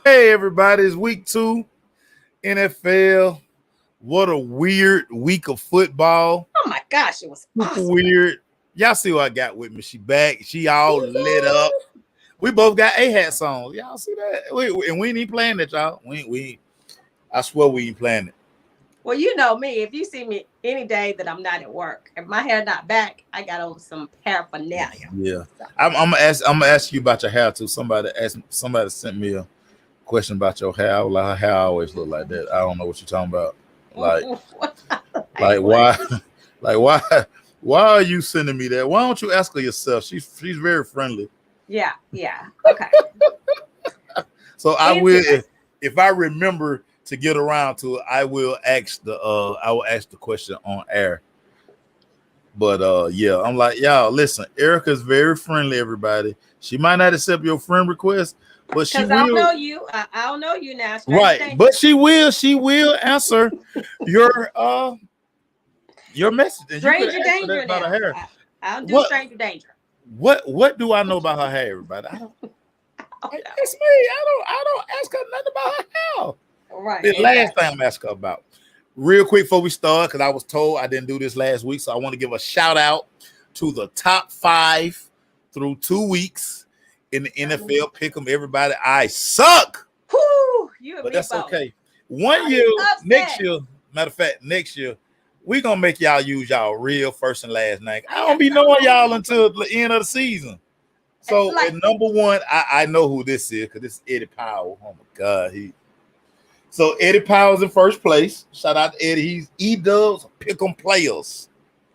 Hey, everybody, it's week 2, NFL. What a weird week of football. Oh my gosh, it was Super awesome. weird. Y'all see what I got with me. She back. She all lit up. We both got A-hat songs. Y'all see that? And we ain't even playing that, y'all. I swear we ain't playing it. Well, you know me. If you see me any day that I'm not at work, if my hair not back, I got on some paraphernalia. Yeah. So, I'm gonna ask you about your hair too. Somebody sent me a question about your hair. I was like, her hair always look like that. I don't know what you're talking about. Like, like like what? why like why are you sending me that? Why don't you ask her yourself? She's very friendly. Yeah. Okay. So I will Anyway, if I remember to get around to it, I will ask the question on air. But yeah, I'm like, y'all, listen, Erica's very friendly, everybody. She might not accept your friend request, but she because I don't will. know you. I don't know you now. Stranger Right. danger. But she will answer your uh your message. And you could Stranger ask her that danger about her now. hair. I don't do What stranger danger. what do I know about her hair, everybody? Oh It's no. me. I don't ask her nothing about her hair. Right. The last Exactly. thing I'm asking her about. Real quick before we start, because I was told I didn't do this last week. So I want to give a shout out to the top 5 through 2 weeks in the NFL. Pick them, everybody. I suck, Whoo! You and but me that's both. okay. One I'm year, next upset. year, matter of fact, next year, we gonna make y'all use y'all real first and last name. I Yeah. don't be knowing y'all until the end of the season. So at Like number 1, I know who this is because this is Eddie Powell. Oh my God, so Eddie Powell's in first place. Shout out to Eddie. He does pick 'em players.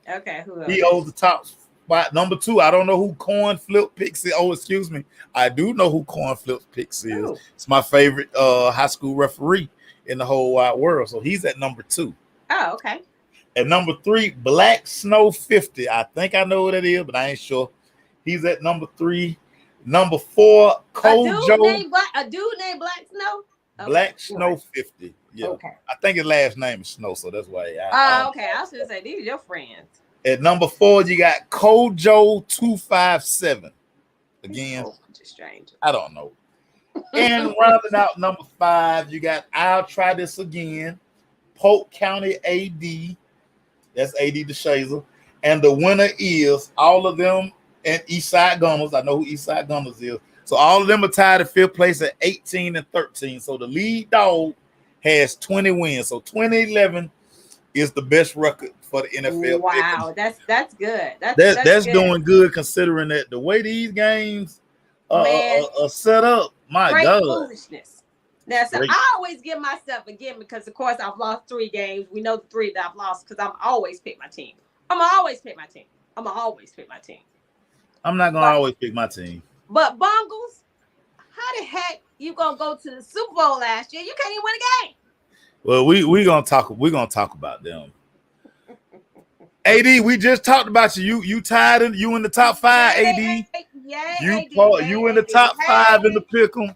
okay, who He else? owes the top spot. Number 2, I don't know who Corn Flip Picks is. Oh, excuse me. I do know who Corn Flip Picks is. Who? It's my favorite high school referee in the whole wide world. So he's at number 2. Oh, okay. At number 3, Black Snow 50. I think I know what it is, but I ain't sure. He's at number 3. Number 4, Kojo. A dude named Black Snow. Okay. Black Snow Anyway. 50. Yeah. Okay. I think his last name is Snow, so that's why I Oh, don't okay. I was gonna say these are your friends. At number 4, you got Kojo 257. Again, Oh, bunch of strangers. I don't know. And rounding out number 5, you got I'll Try This Again, Polk County AD. That's AD DeShazer. And the winner is all of them and Eastside Gunners. I know who Eastside Gunners is. So all of them are tied at 5th place at 18 and 13. So the lead dog has 20 wins. So 2011 is the best record for the NFL. Wow, that's good. That's That's good, doing good considering that the way these games man. are set up. My Straight God, foolishness. Now, so great. I always give myself a gimme because, of course, I've lost 3 games. We know the 3 that I've lost because I'm always pick my team. I'm always pick my team. I'm always pick my team. I'm not gonna But always pick my team. but Bungles, how the heck you gonna go to the Super Bowl last year? You can't even win a game. Well, we gonna talk about them. AD, we just talked about you. You tied in. You in the top 5. AD, Yay, you AD, you in yay, the AD. top 5 in the Hey. pick'em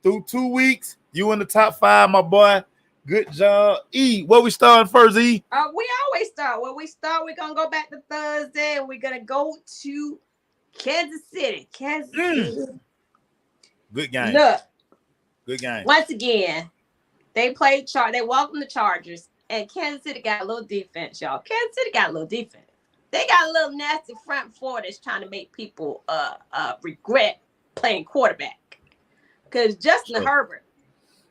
through 2 weeks. You in the top 5, my boy. Good job. E, what we starting first? E. We always start. When we start, we're gonna go back to Thursday and we're gonna go to Kansas City. Kansas City. Good game. Look, Good game. once again, they played they welcomed the Chargers, and Kansas City got a little defense, y'all. Kansas City got a little defense. They got a little nasty front four that's trying to make people regret playing quarterback. Because Justin Herbert,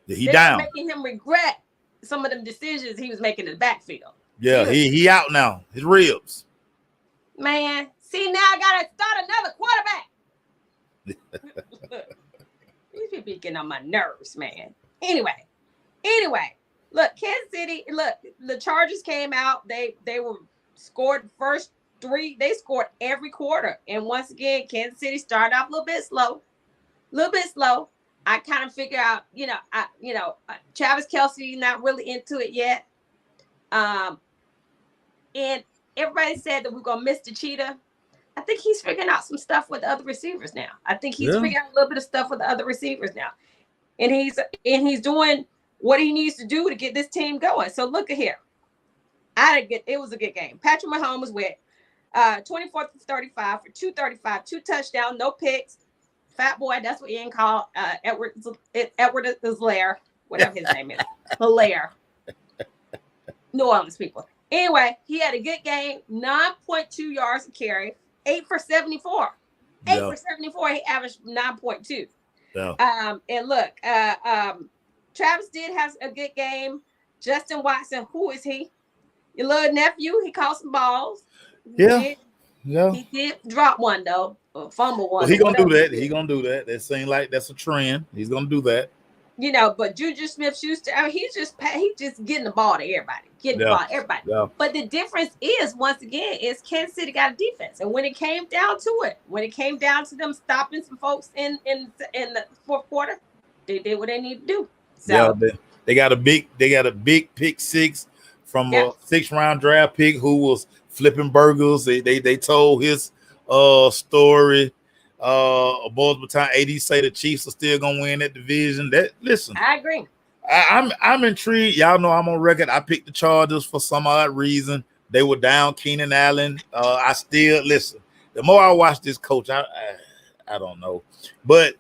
Yeah, he they were down. making him regret some of them decisions he was making in the backfield. Yeah, he out now. His ribs. Man, see, now I gotta start another quarterback. These people getting on my nerves, man. Anyway, look, Kansas City, look, the Chargers came out. They were scored first 3. They scored every quarter. And once again, Kansas City started off a little bit slow. I kind of figure out, Travis Kelce not really into it yet. And everybody said that we're gonna miss the cheetah. I think he's figuring out some stuff with the other receivers now. I think he's figuring out a little bit of stuff with the other receivers now. And he's doing what he needs to do to get this team going. So look at here. It was a good game. Patrick Mahomes went 24 to 35 for 235, 2 touchdowns, no picks. Fat Boy, that's what Ian called Edward Hilaire, whatever his name is. Hilaire. New Orleans people. Anyway, he had a good game, 9.2 yards a carry, 8 for 74. 8 for 74, he averaged 9.2. Yeah. And look, Travis did have a good game. Justin Watson, who is he? Your little nephew, he caught some balls. Yeah. He did drop one though, or fumble one. Well, he gonna do that. He gonna do that. That seems like that's a trend. He's gonna do that. You know, but Juju Smith-Schuster, I mean, he's just getting the ball to everybody, getting the ball to everybody. Yeah. But the difference is, once again, is Kansas City got a defense, and when it came down to them stopping some folks in the fourth quarter, they did what they need to do. So yeah, they got a big pick six from a 6th-round draft pick who was flipping burgers. They told his story. Boys Baton AD say the Chiefs are still gonna win that division. Listen, I agree. I'm intrigued. Y'all know I'm on record. I picked the Chargers for some odd reason. They were down Keenan Allen. I still listen. The more I watch this coach, I don't know, but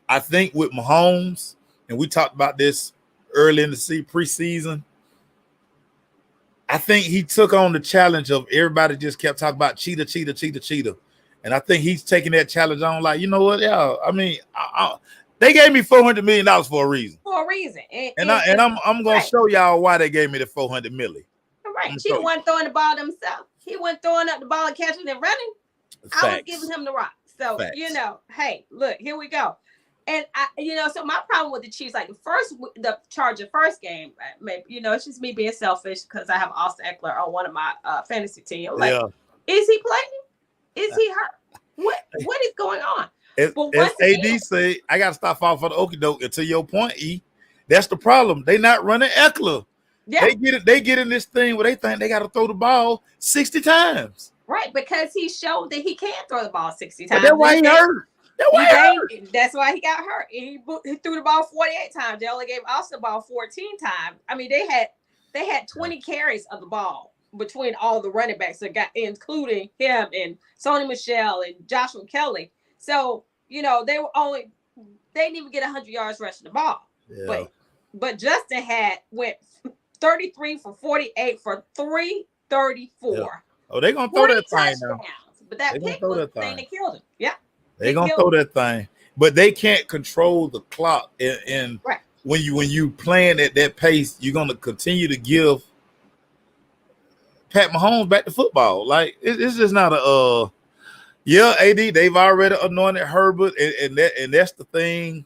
I think with Mahomes, and we talked about this early in the preseason. I think he took on the challenge of everybody just kept talking about cheetah. And I think he's taking that challenge on like, you know what? Yeah, I mean, they gave me $400 million for a reason. And I'm going to show y'all why they gave me the $400 million. Right. Cheetah wasn't throwing the ball himself. He wasn't throwing up the ball and catching and running. Facts. I was giving him the rock. So, hey, look, here we go. And so my problem with the Chiefs, like the Charger first game, maybe, it's just me being selfish because I have Austin Eckler on one of my fantasy team. Like, is he playing? Is he hurt? What is going on? As AD say, I got to stop falling for the okie doke. And to your point, E, that's the problem. They not running Eckler. Yeah. They get in this thing where they think they got to throw the ball 60 times. Right, because he showed that he can throw the ball 60 times. But that's why he hurt. That's why he got hurt. He threw the ball 48 times. They only gave Austin the ball 14 times. I mean, they had 20 carries of the ball between all the running backs that got, including him and Sony Michel and Joshua Kelly. So, they didn't even get 100 yards rushing the ball. Yeah. But Justin went 33 for 48 for 334. Yeah. Oh, they're gonna throw that thing now. But that pick was the thing that killed him. Yeah. They're gonna throw that thing. But they can't control the clock. And right. when you playing at that pace, you're gonna continue to give Pat Mahomes back to football. Like it's just not AD, they've already anointed Herbert, and that's the thing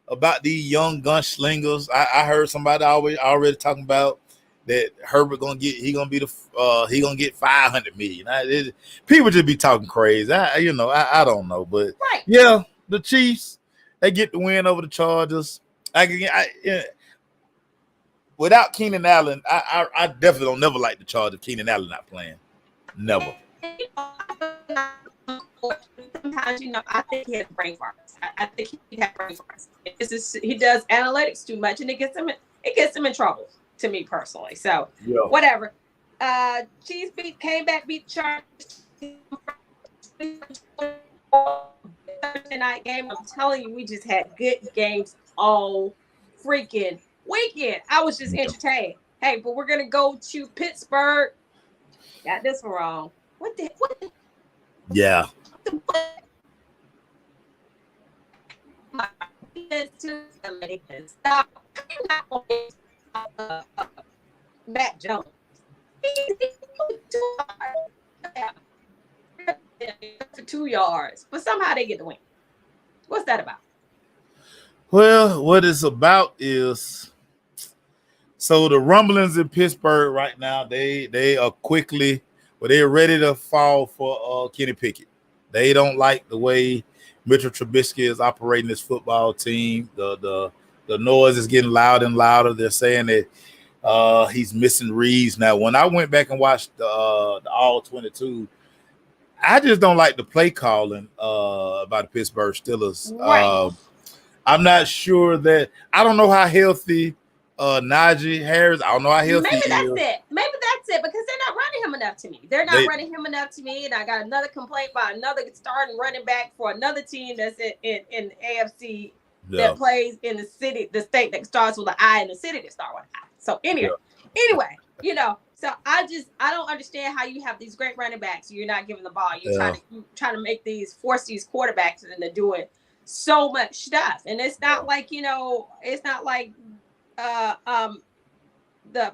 about these young gunslingers. I heard somebody already talking about that Herbert gonna get 500 million. People just be talking crazy. I don't know, but yeah, the Chiefs, they get the win over the Chargers. Without Keenan Allen, I definitely don't never like the Chargers. Keenan Allen not playing, never. Sometimes, I think he has brain farts. I think he has brain farts. He does analytics too much, and it gets him in trouble. To me personally, so whatever. Chiefs came back, beat Chargers. Thursday night game. I'm telling you, we just had good games all freaking weekend. I was just entertained. Hey, but we're gonna go to Pittsburgh. Got this one wrong. What the? Yeah. Stop. Matt Jones. For 2 yards, but somehow they get the win. What's that about? Well, what it's about is so the rumblings in Pittsburgh right now, they are quickly, they're ready to fall for Kenny Pickett. They don't like the way Mitchell Trubisky is operating this football team. The noise is getting louder and louder. They're saying that he's missing reads. Now, when I went back and watched the All 22, I just don't like the play calling about the Pittsburgh Steelers. Right. I'm not sure that – I don't know how healthy Najee Harris – I don't know how healthy Maybe that's it. Maybe that's it because they're not running him him enough to me. They're not running him enough to me. And I got another complaint by another starting running back for another team that's in AFC that plays in the state that starts with an I, and the city that starts with an I. So anyway, so I don't understand how you have these great running backs. You're not giving the ball. You're trying to force these quarterbacks into doing so much stuff. And it's not like, it's not like the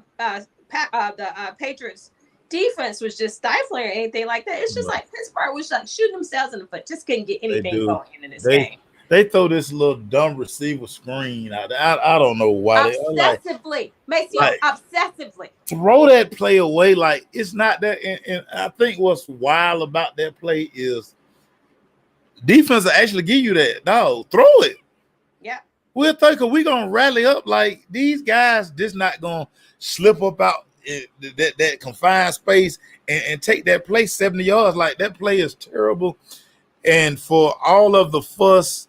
Patriots defense was just stifling or anything like that. It's just like Pittsburgh was like shooting themselves in the foot. Just couldn't get anything going in this game. They throw this little dumb receiver screen out. I don't know why. Obsessively. Obsessively. Throw that play away like it's not that. And I think what's wild about that play is defense will actually give you that. No, throw it. Yeah. We're thinking we're going to rally up. Like, these guys just not going to slip up out that confined space and take that play 70 yards. Like, that play is terrible. And for all of the fuss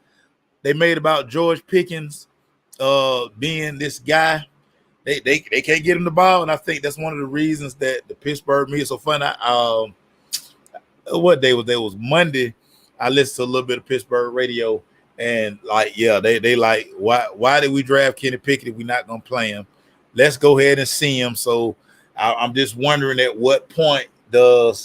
they made about George Pickens being this guy, they can't get him the ball. And I think that's one of the reasons that the Pittsburgh media is so funny. What day was that? It was Monday. I listened to a little bit of Pittsburgh radio, and they like, why did we draft Kenny Pickett if we're not gonna play him? Let's go ahead and see him. So I'm just wondering at what point but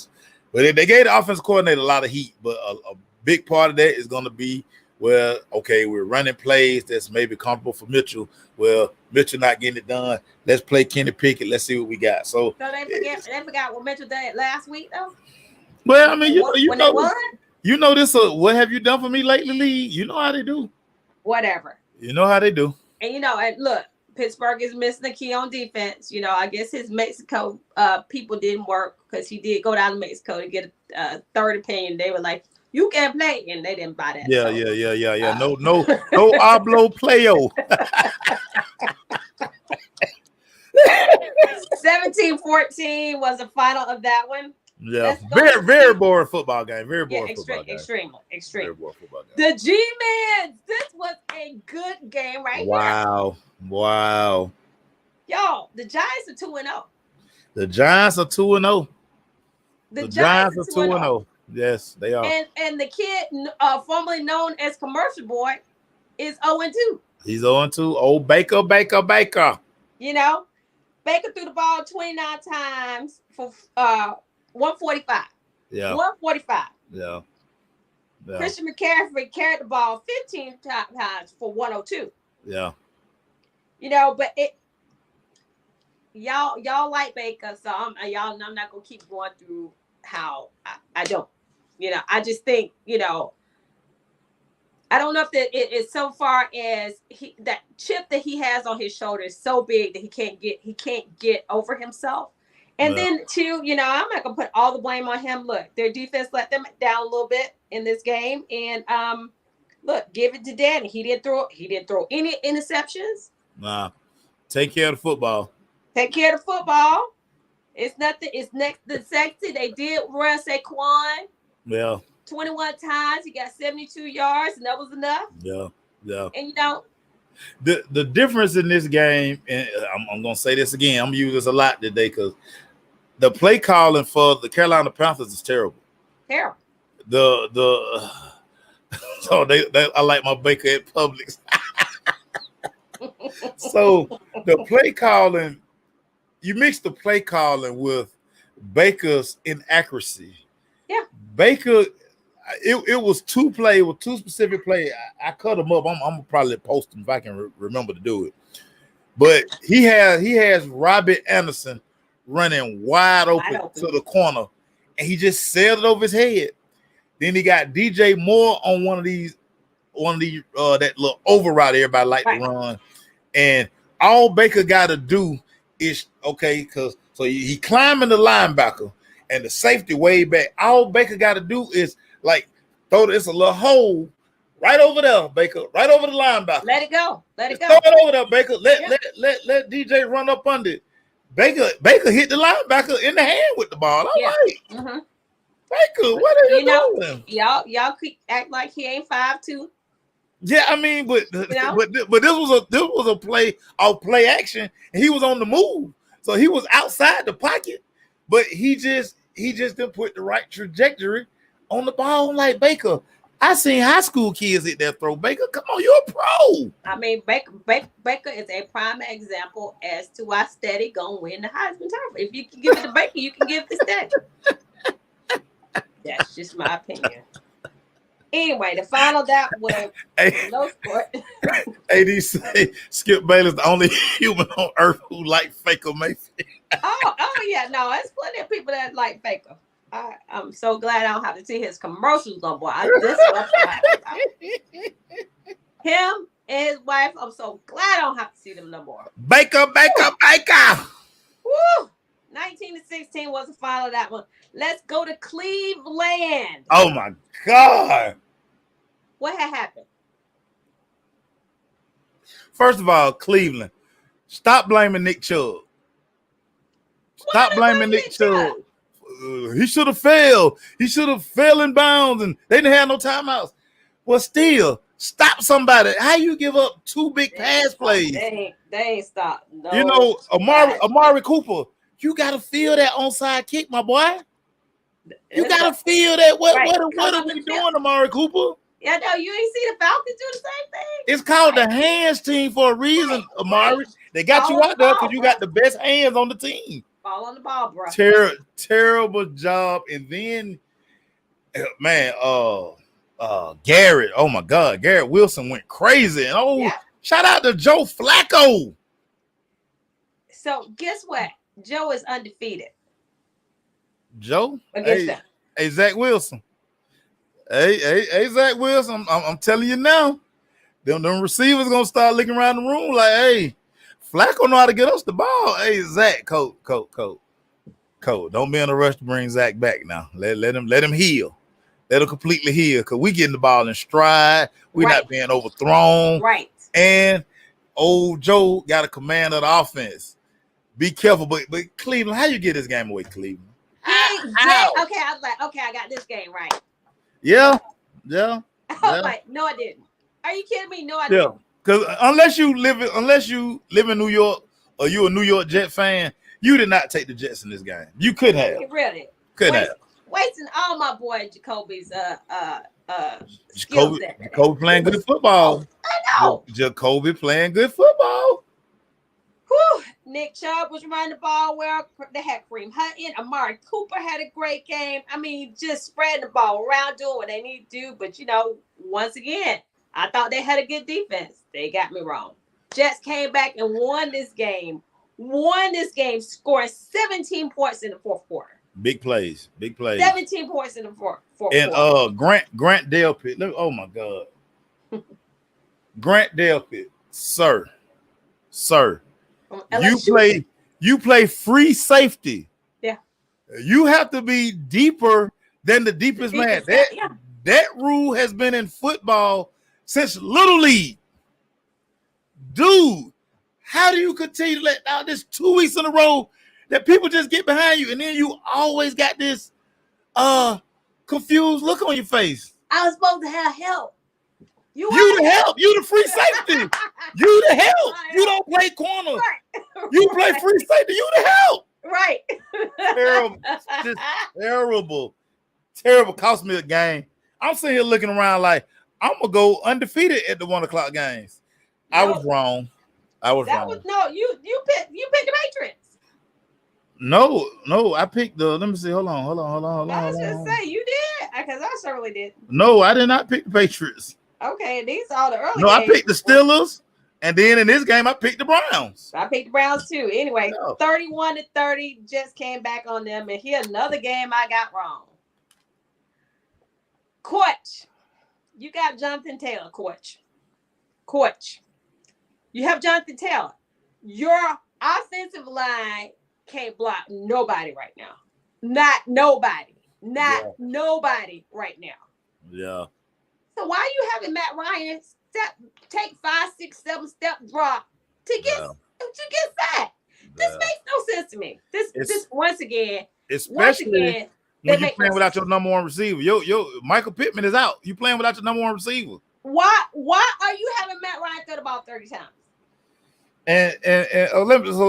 they gave the offensive coordinator a lot of heat, but a big part of that is going to be, well, okay, we're running plays that's maybe comfortable for Mitchell. Well, Mitchell not getting it done. Let's play Kenny Pickett. Let's see what we got. So they forgot what Mitchell did last week, though. Well, I mean, you know this. What have you done for me lately, Lee? You know how they do. Whatever. You know how they do. And and look, Pittsburgh is missing the key on defense. I guess his Mexico people didn't work because he did go down to Mexico to get a third opinion. They were like, you can't play, and they didn't buy that. Yeah. No hablo playo. 17-14 was the final of that one. Yeah, very boring football game. Very boring football game. Extreme. Very boring football game. The G-Man. This was a good game here. Wow. Y'all, the Giants are 2-0. The Giants are 2-0. The Giants are 2-0. Yes, they are. And the kid, formerly known as Commercial Boy, is 0-2. He's 0-2. Old Baker. Baker threw the ball 29 times for 145. Yeah. 145. Yeah. Christian McCaffrey carried the ball 15 times for 102. Yeah. But y'all like Baker, so I'm not gonna keep going through how I don't. I just think, I don't know if that it is so far as that chip that he has on his shoulder is so big that he can't get over himself. And then too, I'm not gonna put all the blame on him. Look, their defense let them down a little bit in this game, and look, give it to Danny. He didn't throw any interceptions. Nah, take care of the football. It's nothing. It's next to sexy. They did run Saquon. Yeah. 21 times. He got 72 yards, and that was enough. Yeah. And the difference in this game, and I'm gonna say this again. I'm gonna use this a lot today because the play calling for the Carolina Panthers is terrible. Terrible. So I like my Baker at Publix. So the play calling, you mix the play calling with Baker's inaccuracy. Yeah. Baker, it was two specific plays. I cut them up. I'm gonna probably post them if I can remember to do it. But he has Robbie Anderson running wide open to the corner, and he just sailed it over his head. Then he got DJ Moore on one of these that little over route everybody like to run. And all Baker got to do is so he climbing the linebacker and the safety way back. All Baker got to do is throw this a little hole right over there, Baker, right over the linebacker. Let it go. Throw it over there, Baker. Let DJ run up under it. Baker hit the linebacker in the hand with the ball. I'm like, Baker, what are you doing? Y'all act like he ain't 5'2". Yeah, I mean, but this was a play action, and he was on the move, so he was outside the pocket. but he just didn't put the right trajectory on the ball. I'm like, Baker, I seen high school kids hit that throw. Baker, come on, you're a pro. I mean, Baker is a prime example as to why Steady gonna win the Heisman Trophy. If you can give it to Baker, you can give it to Steady. That's just my opinion. Anyway, the final that was no sport. AD say Skip Bayless the only human on earth who like Faker Mayfield. oh yeah, no, there's plenty of people that like Faker. I'm so glad I don't have to see his commercials no more. Him and his wife, I'm so glad I don't have to see them no more. Baker. Woo! 19-16 was the final of that one. Let's go to Cleveland. Oh my God. What had happened? First of all, Cleveland, stop blaming Nick Chubb. Stop blaming Nick Chubb. He should have failed. He should have fell in bounds, and they didn't have no timeouts. Well, still, stop somebody. How you give up two big pass plays? They ain't stopped. No, you know, Amari Cooper, you got to feel that onside kick, my boy. You got to feel that. What are we doing, Amari Cooper? Yeah, no, you ain't see the Falcons do the same thing. It's called the hands team for a reason, Amari. They got you out there because you got the best hands on the team. Ball on the ball, bro. Terrible job. And then, man, Garrett. Oh my God, Garrett Wilson went crazy. And shout out to Joe Flacco. So guess what? Joe is undefeated. Joe against them. Hey, Zach Wilson. Hey, Zach Wilson. I'm telling you now, them receivers gonna start looking around the room like, hey, Flacco know how to get us the ball. Hey, Zach, coach. Don't be in a rush to bring Zach back now. Let him heal. Let him completely heal because we getting the ball in stride. We're not being overthrown. Right. And old Joe got a command of the offense. Be careful, but Cleveland, how you get this game away, Cleveland? How? Okay, I was like, okay, I got this game right. Yeah. I was like, no, I didn't. Are you kidding me? No, I didn't. Because unless you live in New York or you're a New York Jet fan, you did not take the Jets in this game. You could have. Really? Wasting all my boy Jacoby's Jacoby playing good football. I know. Jacoby playing good football. Whew. Nick Chubb was running the ball well. They had Kareem Hunt in. Amari Cooper had a great game. I mean, just spreading the ball around, doing what they need to do. But, once again, I thought they had a good defense. They got me wrong. Jets came back and won this game, scoring 17 points in the fourth quarter. Big plays. 17 points in the fourth quarter. And Grant Delpit. Look, oh my God. Grant Delpit, sir. You play free safety. Yeah. You have to be deeper than the deepest man. That rule has been in football since Little League. Dude, how do you continue to let out this 2 weeks in a row that people just get behind you and then you always got this confused look on your face? I was supposed to have help. You the help. You the free safety. You the help. You don't play corner. Right. You play free safety. You the help. Right. Terrible. Just terrible. Cost me a game. I'm sitting here looking around like I'm gonna go undefeated at the 1 o'clock games. No. I was wrong. You picked the Patriots. No, I picked the. Let me see. Hold on. I was gonna say you did because I certainly did. No, I did not pick the Patriots. Okay, these are the early. No, games. I picked the Steelers, and then in this game I picked the Browns. I picked the Browns too. Anyway, 31-30, Jets came back on them, and here another game I got wrong. Coach, you got Jonathan Taylor. Coach, you have Jonathan Taylor. Your offensive line can't block nobody right now. Not nobody right now. Yeah. So why are you having Matt Ryan take 5, 6, 7 step drop to get sacked? This makes no sense to me. This once again, when you're playing without your number one receiver. Yo, Michael Pittman is out. You playing without your number one receiver. Why are you having Matt Ryan throw the ball 30 times? And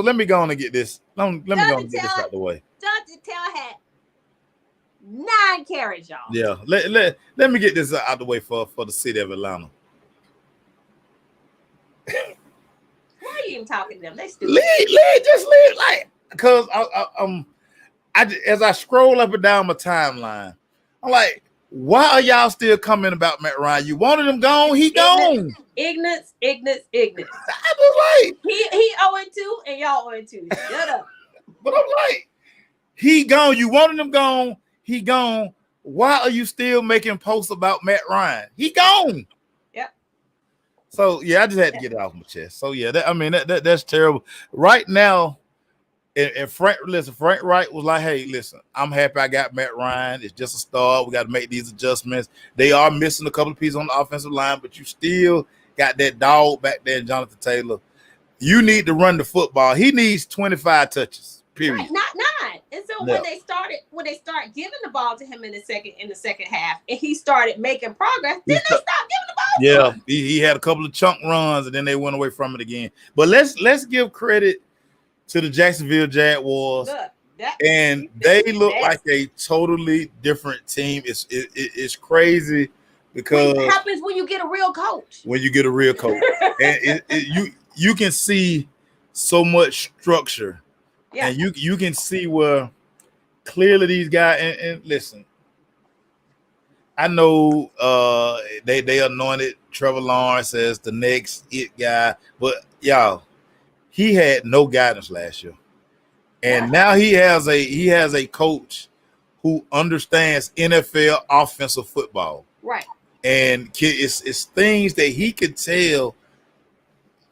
let me go on and get this. Let me go on and get this out the way. Jonathan 9 carries, y'all. Yeah. Let me get this out the way for the city of Atlanta. Why are you even talking to them? They stupid. Leave, like, because as I scroll up and down my timeline, I'm like, why are y'all still coming about Matt Ryan? You wanted him gone, he gone. Ignorance. I was like, he 0-2 and y'all 0-2. Shut up. But I'm like, he gone. You wanted him gone, he gone. Why are you still making posts about Matt Ryan? He gone. Yep. So yeah, I just had to get it off my chest. So yeah, that's terrible. Right now, and Frank Wright was like, hey, listen, I'm happy I got Matt Ryan. It's just a start. We got to make these adjustments. They are missing a couple of pieces on the offensive line, but you still got that dog back there, Jonathan Taylor. You need to run the football. He needs 25 touches, period. Right, not 9. And so when they start giving the ball to him in the second half, and he started making progress, then they stopped giving the ball to him. He had a couple of chunk runs, and then they went away from it again. But let's give credit to the Jacksonville Jaguars, and they look like a totally different team. It's crazy because what happens when you get a real coach? And you can see so much structure, yeah. And you can see where clearly these guys and listen. I know they anointed Trevor Lawrence as the next it guy, but y'all. He had no guidance last year, and now he has a coach who understands NFL offensive football. Right, and it's things that he could tell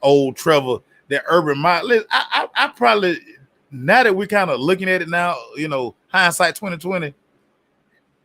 old Trevor that Urban might. I probably, now that we're kind of looking at it now, hindsight 2020,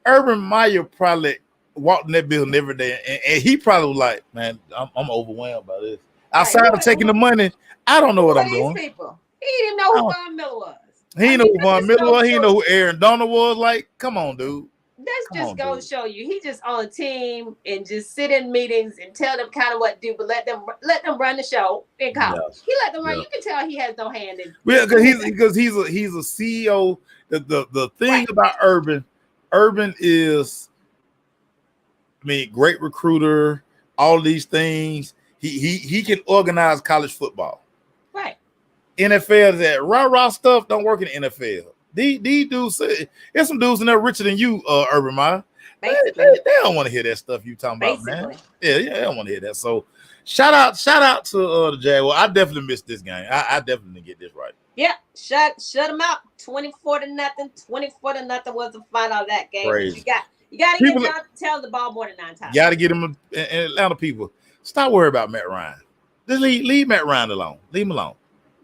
Urban Meyer probably walked in that building every day, and he probably was like, man, I'm overwhelmed by this. Outside of taking the money, I don't know what I'm doing. People. He didn't know who Von Miller was. He didn't know who Von Miller was. He didn't know who Aaron Donald was. Like, come on, dude. That's just going to show you. He just on a team and just sit in meetings and tell them kind of what to do, but let them run the show in college. Yeah. He let them run. Yeah. You can tell he has no hand in. Yeah, because he's a CEO. The thing about Urban is, great recruiter. All these things. He can organize college football. Right. NFL, that rah-rah stuff don't work in the NFL. These dudes, there's some dudes in there richer than you, Urban Meyer. They don't want to hear that stuff you talking about, man. Yeah, they don't want to hear that. So shout out to the Jaguars. I definitely missed this game. I definitely didn't get this right. Yeah, shut them out. 24-0. 24-0 was the final of that game. Crazy. You got to get John to tell the ball more than 9 times. You got to get him, and Atlanta people. Stop worrying about Matt Ryan. Just leave Matt Ryan alone. Leave him alone.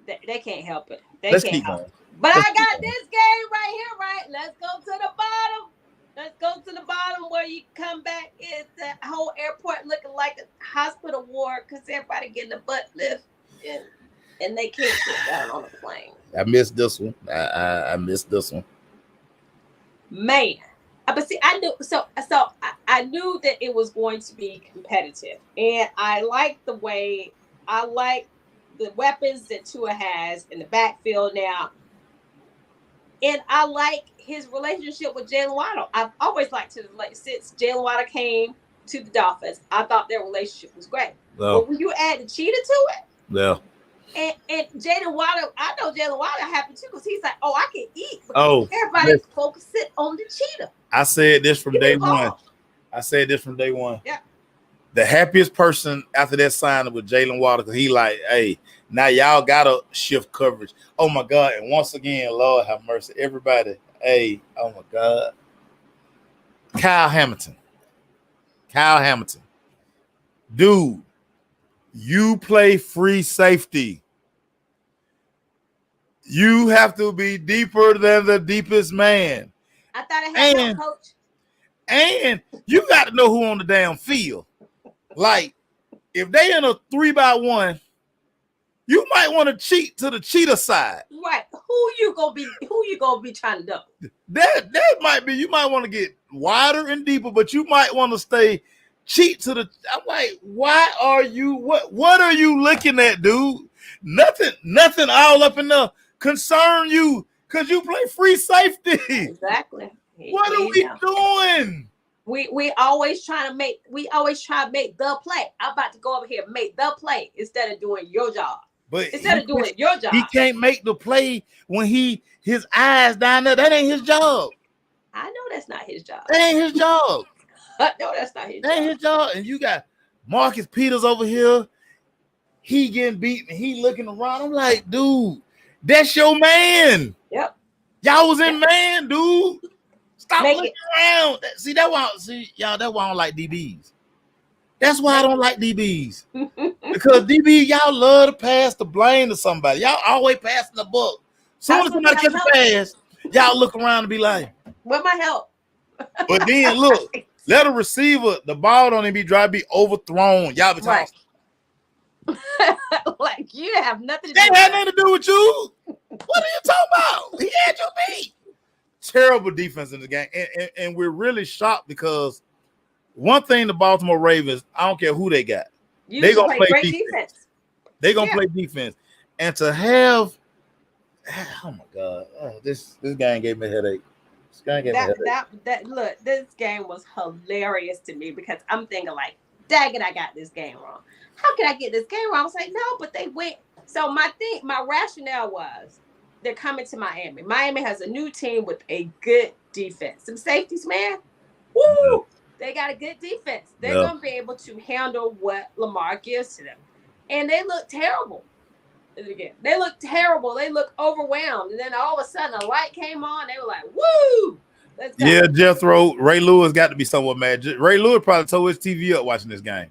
They can't help it. Let's keep going. But I got this game right here, right? Let's go to the bottom. Let's go to the bottom where you come back. It's the whole airport looking like a hospital ward because everybody getting a butt lift and they can't get down on the plane. I missed this one. I missed this one. Man. But see, I knew I knew that it was going to be competitive, and I like the weapons that Tua has in the backfield now, and I like his relationship with Jalen Waddle. I've always liked to since Jalen Waddle came to the Dolphins. I thought their relationship was great. Well, but when you add the cheetah to it, yeah. And Jalen Waddle, I know Jalen Waddle happy too because he's like, I can eat. Everybody's focusing on the cheetah. I said this from day one. Yeah. The happiest person after that signing with Jalen Waddle because he like, hey, now y'all gotta shift coverage. Oh my God! And once again, Lord have mercy, everybody. Hey, oh my God. Kyle Hamilton, dude, you play free safety. You have to be deeper than the deepest man. I thought I had no coach. And you got to know who on the damn field. Like, if they in a 3-by-1, you might want to cheat to the cheetah side. Right. Who you gonna be trying to do? That might be, you might want to get wider and deeper, but you might want to stay cheat to the. I'm like, why are you what are you looking at, dude? Nothing all up in the concern you because you play free safety. Exactly. What are we doing? We always try to make the play. I'm about to go over here and make the play instead of doing your job. But instead of doing your job, he can't make the play when his eyes down there. That ain't his job. I know that's not his job. That ain't his job. I know that's not his job. That ain't his job. And you got Marcus Peters over here. He getting beat and he looking around. I'm like, dude, that's your man. Yep. Y'all was in man, dude. Stop looking around. See, that's why I don't like DBs. That's why I don't like DBs. Because DB, y'all love to pass the blame to somebody. Y'all always passing the buck. Soon as somebody catch a pass, y'all look around and be like, "Where my help?" But then look, let a receiver, the ball don't even be dry, be overthrown. Y'all be talking. Like you have nothing to do. That had nothing to do with you. What are you talking about? He had your beat. Terrible defense in the game, and we're really shocked because one thing the Baltimore Ravens, I don't care who they got, they gonna play defense. They gonna play defense, and to have, oh my God, this game gave me a headache. This game gave me a headache. Look, this game was hilarious to me because I'm thinking like, dang it, I got this game wrong. How can I get this game wrong? I was like, no, but they went. So my rationale was they're coming to Miami. Miami has a new team with a good defense. Some safeties, man. Woo! They got a good defense. They're going to be able to handle what Lamar gives to them. And they look terrible. Again, they look terrible. They look overwhelmed. And then all of a sudden, a light came on. They were like, woo! Let's go. Yeah, Jethro. Ray Lewis got to be somewhat mad. Ray Lewis probably tore his TV up watching this game.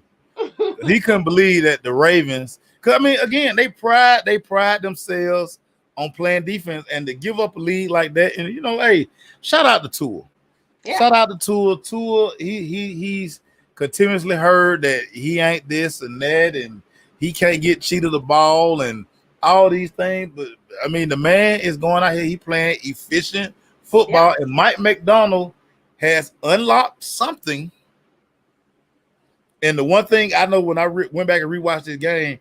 He couldn't believe that the Ravens, because I mean, again, they pride themselves on playing defense, and to give up a lead like that, and hey, shout out to Tua. Yeah. Shout out to Tua. Tua, he's continuously heard that he ain't this and that, and he can't get cheated the ball and all these things. But I mean, the man is going out here, he playing efficient football, and Mike McDonald has unlocked something. And the one thing I know when I went back and rewatched this game,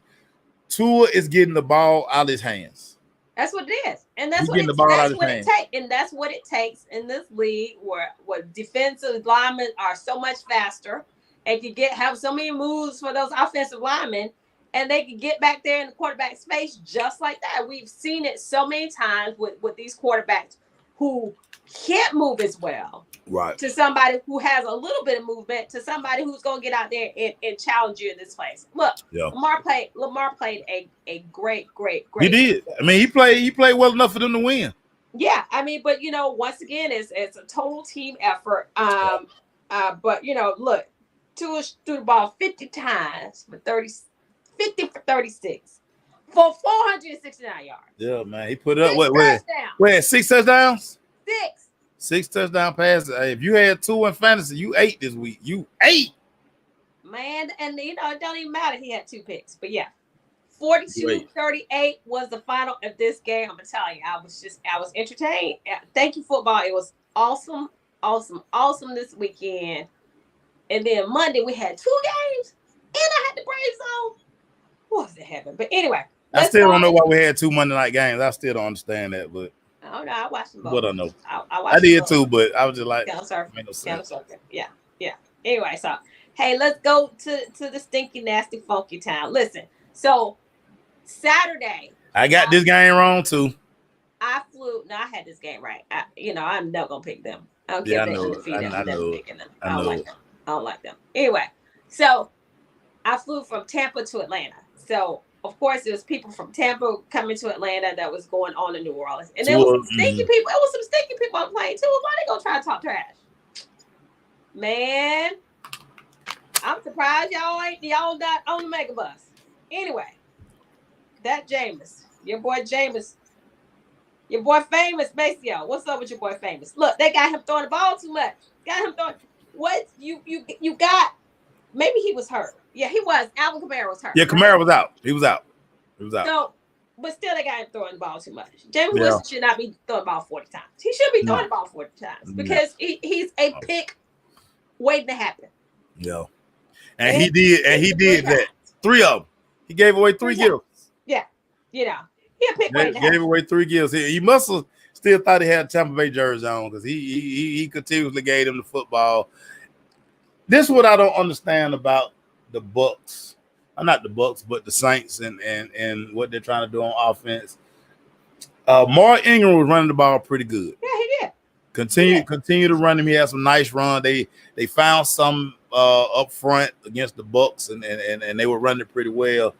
Tua is getting the ball out of his hands. That's what it is, and that's what it takes. And that's what it takes in this league, where defensive linemen are so much faster and can have so many moves for those offensive linemen, and they can get back there in the quarterback's face just like that. We've seen it so many times with these quarterbacks who can't move as well. Right. To somebody who has a little bit of movement, to somebody who's going to get out there and challenge you in this place. Look, Lamar played a great. He did. I mean, he played well enough for them to win. Yeah, I mean, but once again, it's a total team effort. But look, Tua threw the ball 50 times for 50 for 36 for 469 yards. Yeah, man, he put up what 6 touchdowns? 6 touchdown passes. Hey, if you had 2 in fantasy, you 8 this week. You 8. Man, and it don't even matter. He had 2 picks. But yeah, 42-38 was the final of this game. I'm gonna tell you, I was entertained. Thank you, football. It was awesome this weekend. And then Monday we had 2 games, and I had the Braves on. What was it happening? But anyway, I still don't know why we had 2 Monday night games. I still don't understand that, but. Oh no, I watched them both. What I know. I did too, but I was just like, yeah. Anyway, so hey, let's go to the stinky, nasty, funky town. Listen, so Saturday, I got this game wrong too. I flew. No, I had this game right. I'm not gonna pick them. I don't care if they undefeated. I'm never picking them. I don't like them. Anyway, so I flew from Tampa to Atlanta. So. Of course, there's people from Tampa coming to Atlanta that was going on in New Orleans. And there was some stinky people. It was some stinky people on the plane, too. Why they gonna try to talk trash? Man, I'm surprised y'all not on the mega bus. Anyway, that Jameis, your boy Famous Maceo. What's up with your boy Famous? Look, they got him throwing the ball too much. What you got? Maybe he was hurt. Yeah, he was. Alvin Kamara was hurt. Yeah, Kamara was out. He was out. So, but still, they got him throwing the ball too much. James Wilson should not be throwing the ball 40 times. He should be throwing the ball 40 times because he's a pick waiting to happen. Yeah, and he did that. 3 of them. He gave away 3 gifts. Yeah, he a pick waiting to happen. Gave away 3 gifts. He must have still thought he had a Tampa Bay jersey on because he continuously gave him the football. This is what I don't understand about the Bucks. Not the Bucks, but the Saints and what they're trying to do on offense. Mark Ingram was running the ball pretty good. Yeah, he did. Continue to run him. He had some nice run. They found some up front against the Bucks and they were running it pretty well.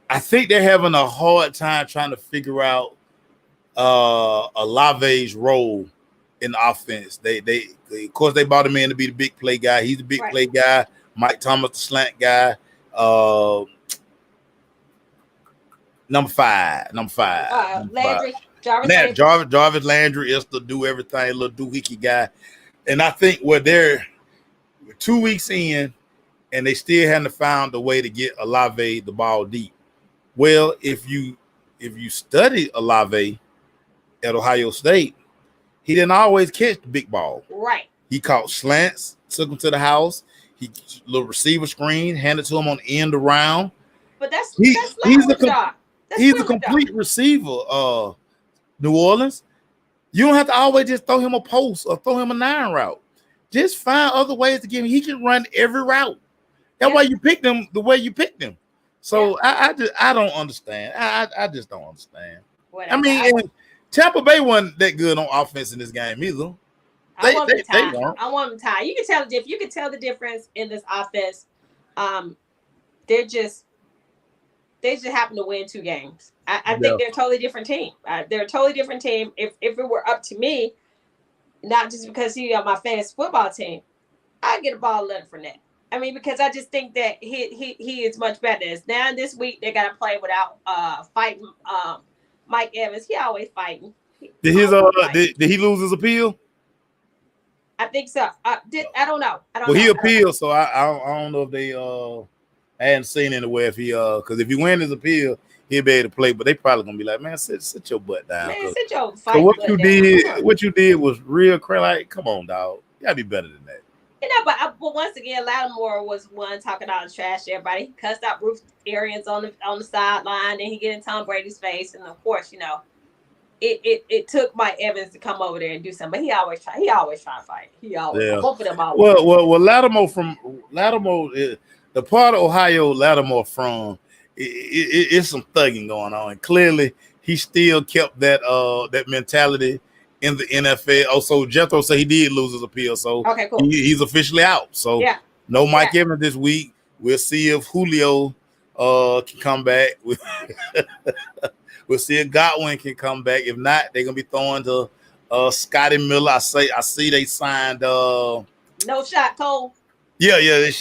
I think they're having a hard time trying to figure out Olave's role in the offense. They of course they brought him in to be the big play guy. He's the big play guy. Mike Thomas, the slant guy. Number five. Landry. Jarvis Landry is the do everything, little doohickey guy. And I think they're 2 weeks in and they still haven't found a way to get Olave the ball deep. Well, if you study Olave at Ohio State, he didn't always catch the big ball. Right. He caught slants, took him to the house. He little receiver screen, handed to him on the end around. But he's a complete job. receiver. New Orleans, you don't have to always just throw him a post or throw him a 9 route. Just find other ways to get him. He can run every route. That's why you picked him the way you picked him. So I don't understand. I just don't understand. I mean, Tampa Bay wasn't that good on offense in this game either. I want them tied. You can tell the difference in this offense. They just happen to win 2 games. I think they're a totally different team. They're a totally different team. If it were up to me, not just because he's on my fantasy football team, I'd get a ball letter for that. I mean, because I just think that he is much better. Now this week they got to play without fighting Mike Evans. He always fighting. Did he lose his appeal? I think so. I don't know. He appealed, so I don't know if they I hadn't seen anywhere if he because if he wins his appeal, he'll be able to play. But they probably gonna be like, man, sit your butt down. Man, sit your fight. So what you did was real crazy. Like, come on, dog. You gotta be better than that. You know, but once again, Lattimore was one talking all the trash to everybody. He cussed out Bruce Arians on the sideline, and he get in Tom Brady's face, and of course, you know, it took Mike Evans to come over there and do something. But he always try to fight. He always both of them always. Well, Lattimore the part of Ohio Lattimore from it's some thugging going on, and clearly he still kept that mentality in the NFL. Also, Jethro said he did lose his appeal, so okay, cool. He's officially out. So no Mike Evans this week. We'll see if Julio can come back. We'll see if Godwin can come back. If not, they're gonna be throwing to Scotty Miller. I see they signed No Shot Cole. Yeah, they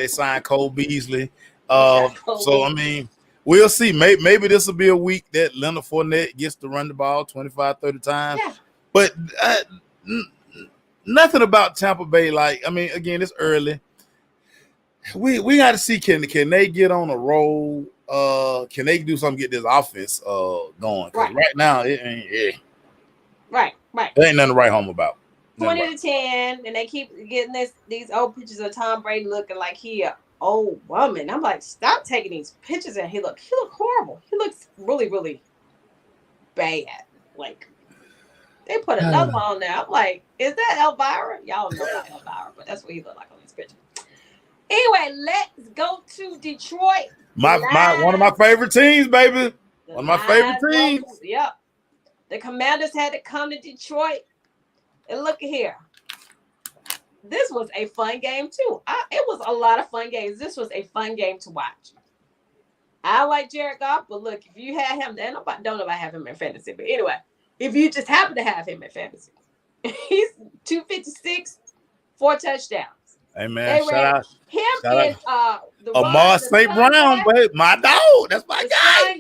signed Cole Beasley. So I mean, we'll see. Maybe this will be a week that Leonard Fournette gets to run the ball 25, 30 times. Yeah. But nothing about Tampa Bay. Like, I mean, again, it's early. We got to see can they get on a roll? Can they do something to get this offense going? Right now, it ain't. Right. There ain't nothing to write home about. 20-10, and they keep getting these old pictures of Tom Brady looking like he a old woman. I'm like, stop taking these pictures, and he look horrible. He looks really, really bad. Like, they put another one on there. I'm like, is that Elvira? Y'all know about Elvira, but that's what he looked like on this picture. Anyway, let's go to Detroit. One of my favorite teams, baby. One of my favorite teams. Yep. The Commanders had to come to Detroit. And look at here. This was a fun game, too. It was a lot of fun games. This was a fun game to watch. I like Jared Goff, but look, if you had him, don't nobody have him in fantasy. But anyway, if you just happen to have him in fantasy, he's 256, 4 touchdowns. Hey, man, shout out. The Amar St. Brown, baby. My dog. That's my guy.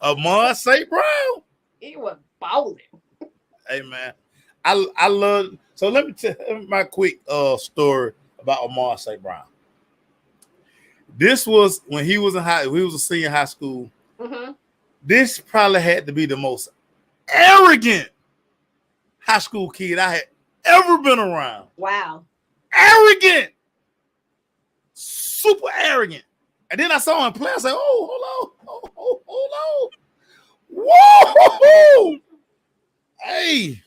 Amar St. Brown. He was balling. Hey, man. I love. So let me tell my quick story about Amar St. Brown. This was when he was a senior in high school. Mm-hmm. This probably had to be the most arrogant high school kid I had ever been around. Wow. Arrogant. Super arrogant. And then I saw him play. I said, hold on. Whoa! Hey.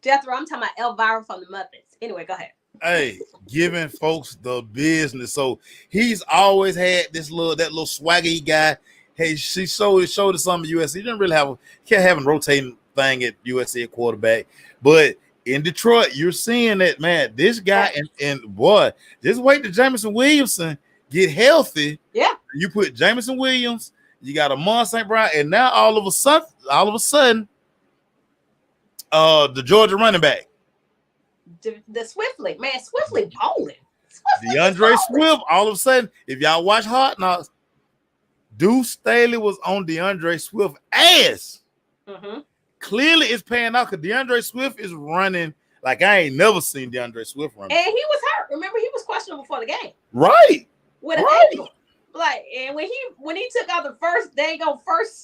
Jethro, I'm talking about Elvira from the Muppets. Anyway, go ahead. Hey, giving folks the business. So he's always had that little swaggy guy. Hey, she showed us some of USC. He didn't really can't have a rotating thing at USC at quarterback. But in Detroit, you're seeing that, man. This guy and boy, just wait till Jameson Williamson get healthy. Yeah. You put Jameson Williams, you got Amon St. Brown, and now all of a sudden, the Georgia running back. The Swiftly, man, Swiftly bowling. DeAndre Swift, all of a sudden, if y'all watch Hard Knocks, Deuce Staley was on DeAndre Swift ass. Mm-hmm. Clearly, it's paying out because DeAndre Swift is running like I ain't never seen DeAndre Swift run. And he was hurt. Remember, he was questionable before the game. Right. With an ankle. Like, and when he took out the first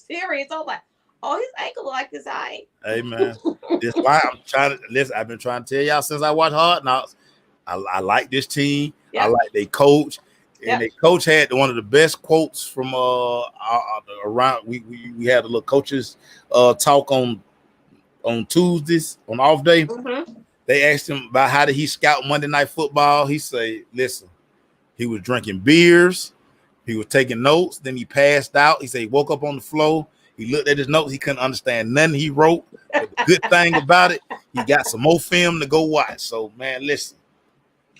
series, I was like, oh, his ankle like this eye. Hey man, that's why I'm trying to listen. I've been trying to tell y'all since I watched Hard Knocks. I like this team. Yep. I like their coach, and their coach had one of the best quotes from around. We had a little coaches talk on Tuesdays on off day. Mm-hmm. They asked him about how did he scout Monday Night Football. He said, "Listen, he was drinking beers, he was taking notes, then he passed out. He said he woke up on the floor." He looked at his notes. He couldn't understand nothing he wrote. But the good thing about it, he got some more film to go watch. So, man, listen.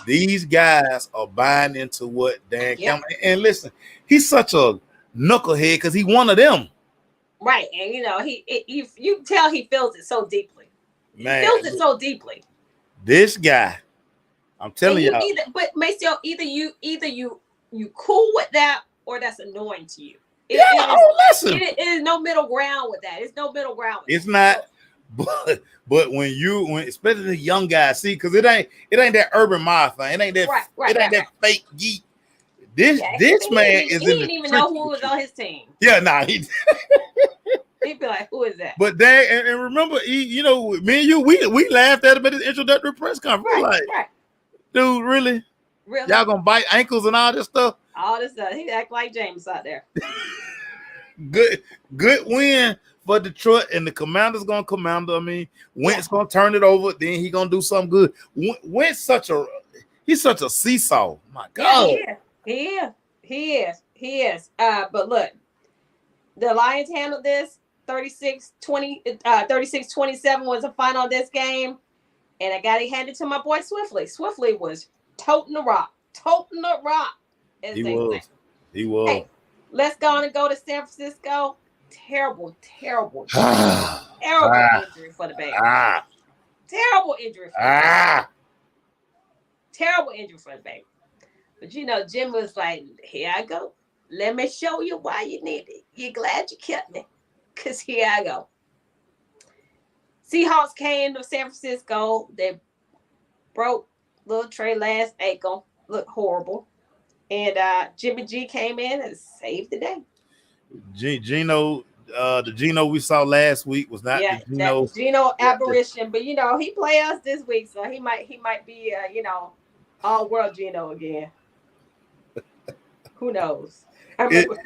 These guys are buying into what Dan Campbell. And listen, he's such a knucklehead because he one of them. Right. And, you tell he feels it so deeply. Man, he feels it so deeply. This guy, I'm telling you. But Maceo, either you cool with that or that's annoying to you. Listen. It is no middle ground with that. It's no middle ground. It's not, but when especially the young guys, see, because it ain't that urban mob thing. It ain't that that fake geek. This man is. He didn't even know who was on his team. Yeah, nah, he'd be like, "Who is that?" But and remember, me and you, we laughed at him at his introductory press conference. Dude, really? Y'all gonna bite ankles and all this stuff? All this stuff. He act like James out there. Good win for Detroit, and the Commander's gonna commander. I mean, Wentz gonna turn it over, then he gonna do something good. Wentz he's such a seesaw. My God. Yeah, he is. But look, the Lions handled this 36-27 was the final of this game, and I got it handed to my boy Swiftly. Swiftly was toting the rock. He was. Hey, let's go on and go to San Francisco. Terrible injury for the Bengals. Terrible injury for the Bengals. But Jim was like, here I go. Let me show you why you need it. You're glad you kept me. Because here I go. Seahawks came to San Francisco. They broke little Trey Lance ankle. Looked horrible. And Jimmy G came in and saved the day. Gino, the Gino we saw last week was not the Gino. Gino aberration, but he play us this week, so he might be all world Gino again. Who knows? I remember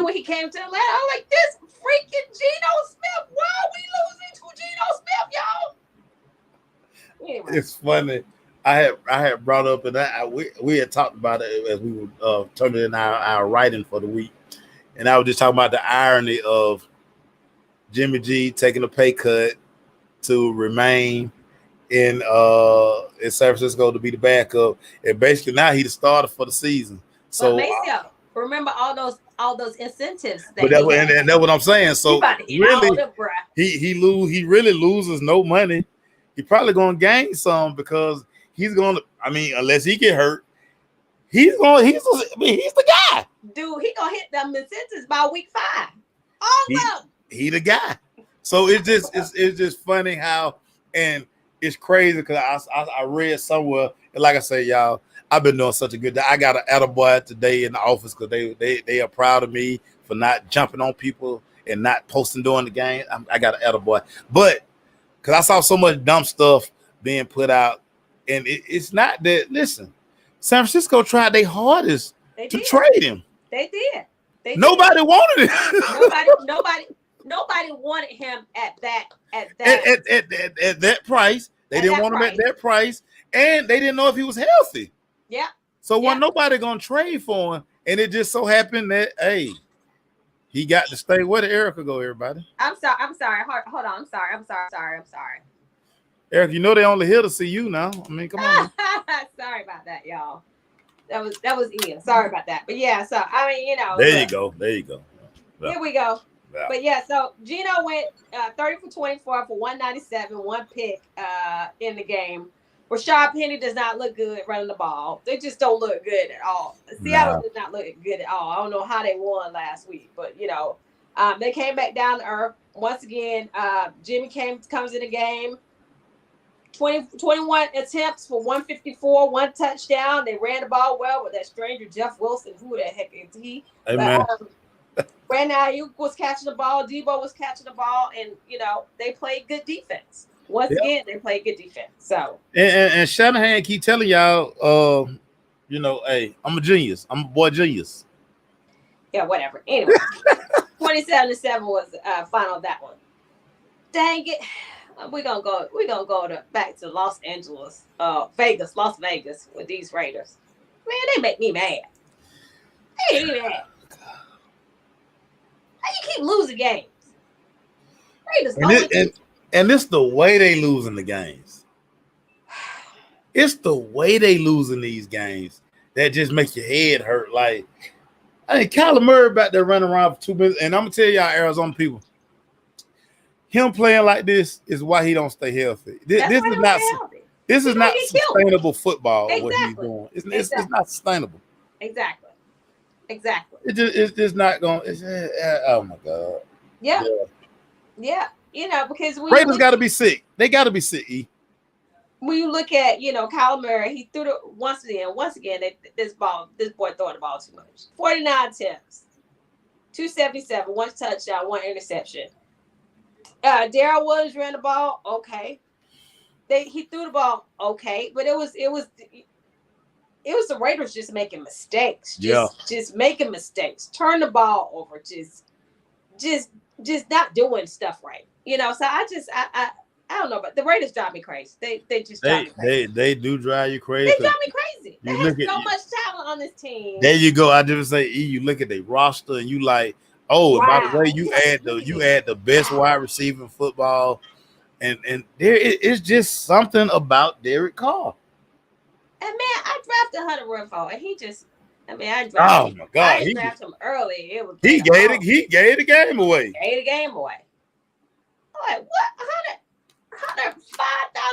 when he came to Atlanta. I was like, this freaking Geno Smith. Why are we losing to Geno Smith, y'all? Anyway. It's funny. I had brought up, and we had talked about it as we were turning in our writing for the week, and I was just talking about the irony of Jimmy G taking a pay cut to remain in San Francisco to be the backup, and basically now he's the starter for the season. So remember all those incentives. But that's what I'm saying. So really, he really loses no money. He probably gonna gain some because he's gonna. I mean, unless he get hurt, he's the guy. Dude, he gonna hit them incentives by week 5. All of them. He the guy. So it's just funny how, and it's crazy because I read somewhere, and like I say, y'all, I've been doing such a good job. I got an attaboy today in the office because they are proud of me for not jumping on people and not posting during the game. I got an attaboy. But because I saw so much dumb stuff being put out, and it's not that, listen, San Francisco tried their hardest to trade him. They did. Nobody wanted it. Nobody wanted him at that at that at that price. They didn't want him at that price, and they didn't know if he was healthy. Yeah. So wasn't nobody gonna trade for him, and it just so happened that he got to stay. Where did Erika go, everybody? I'm sorry. Hold on. I'm sorry. Eric, you know they only here to see you now. I mean, come on. Sorry about that, y'all. That was Ian. Sorry about that. But yeah, so I mean, There you go. Here we go. Yeah. But yeah, so Gino went 30 for 24 for 197, one pick in the game. Rashad Penny does not look good running the ball. They just don't look good at all. Seattle does not look good at all. I don't know how they won last week, but they came back down to earth. Once again, Jimmy comes in the game. 21 attempts for 154, one touchdown. They ran the ball well with that stranger, Jeff Wilson. Who the heck is he? Amen. Brandon Ayuk was catching the ball. Debo was catching the ball. And, they played good defense. Once again, they played good defense. So and Shanahan keep telling y'all, hey, I'm a genius. I'm a boy genius. Yeah, whatever. Anyway, 27-7 was the final of that one. Dang it. We're gonna go back to Las Vegas with these Raiders. Man, they make me mad. They make me mad. How you keep losing games? Raiders and it's the way they losing the games. It's the way they losing these games that just make your head hurt. Like, Kyler Murray back there running around for 2 minutes, and I'm gonna tell y'all, Arizona people, him playing like this is why he don't stay healthy. This is not sustainable football. Exactly. What he's doing, it's not sustainable. Exactly. It's just not going. Oh my God. Yeah. Because Raiders got to be sick. They got to be sick. When you look at Kyler Murray, he threw once again. This boy throwing the ball too much. 49 attempts, 277, one touchdown, one interception. Darrell Williams ran the ball. Okay. He threw the ball. Okay. But it was the Raiders just making mistakes. Just making mistakes. Turn the ball over. Just not doing stuff right. So I don't know, but the Raiders drive me crazy. They just drive me crazy. They do drive you crazy. They drive me crazy. They have so much talent on this team. There you go. I just say, you look at their roster and you like, oh, wow. By the way, you add the best wide receiver in football, and there it's just something about Derek Carr. And man, I drafted Hunter Renfrow, and he just, I drafted him early. It was he gave the game away. I'm like, what? Hunter, 5,000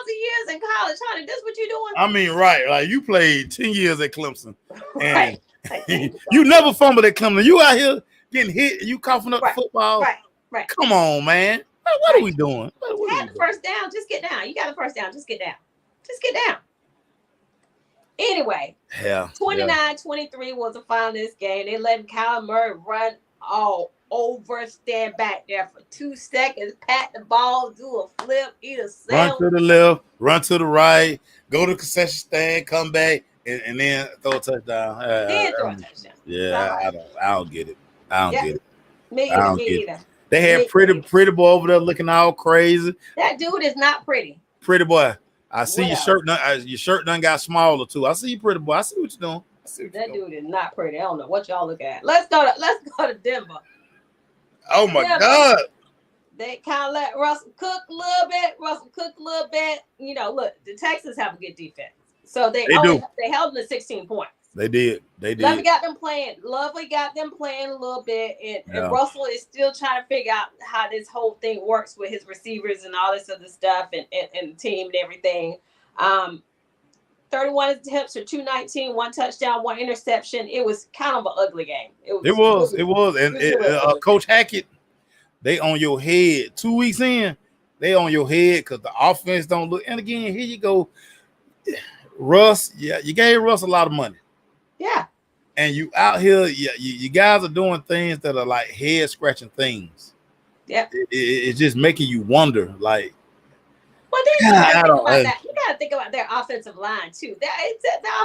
years in college, Hunter. This what you doing? I mean, right? Like you played 10 years at Clemson, and right. You never fumbled at Clemson. You out here getting hit, and you coughing up the football. Right. Come on, man. What are we doing? Have the first down. Just get down. You got the first down. Just get down. Anyway, 29-23 was the final of this game. They let Kyler Murray run all over, stand back there for 2 seconds, pat the ball, do a flip, eat a sandwich. Run to the left, run to the right, go to the concession stand, come back, and then throw a touchdown. Throw a touchdown. Yeah, I don't get it. I don't get it. Me either. They had pretty boy over there looking all crazy. That dude is not pretty. Pretty boy. I see your shirt done got smaller too. I see you, pretty boy. I see what you're doing. That dude is not pretty. I don't know what y'all look at. Let's go to Denver. Oh my God. They kind of let Russell cook a little bit. Look, the Texans have a good defense. So they held them to 16 points. They did. Lovely got them playing a little bit. And Russell is still trying to figure out how this whole thing works with his receivers and all this other stuff and the team and everything. 31 attempts for 219, one touchdown, one interception. It was kind of an ugly game. It was. And Coach Hackett, they on your head. 2 weeks in, they on your head because the offense don't look. And again, here you go. Russ, you gave Russ a lot of money. Yeah. And you out here, you guys are doing things that are like head scratching things. Yeah. It's just making you wonder, like. Well, then you got to think about their offensive line too. The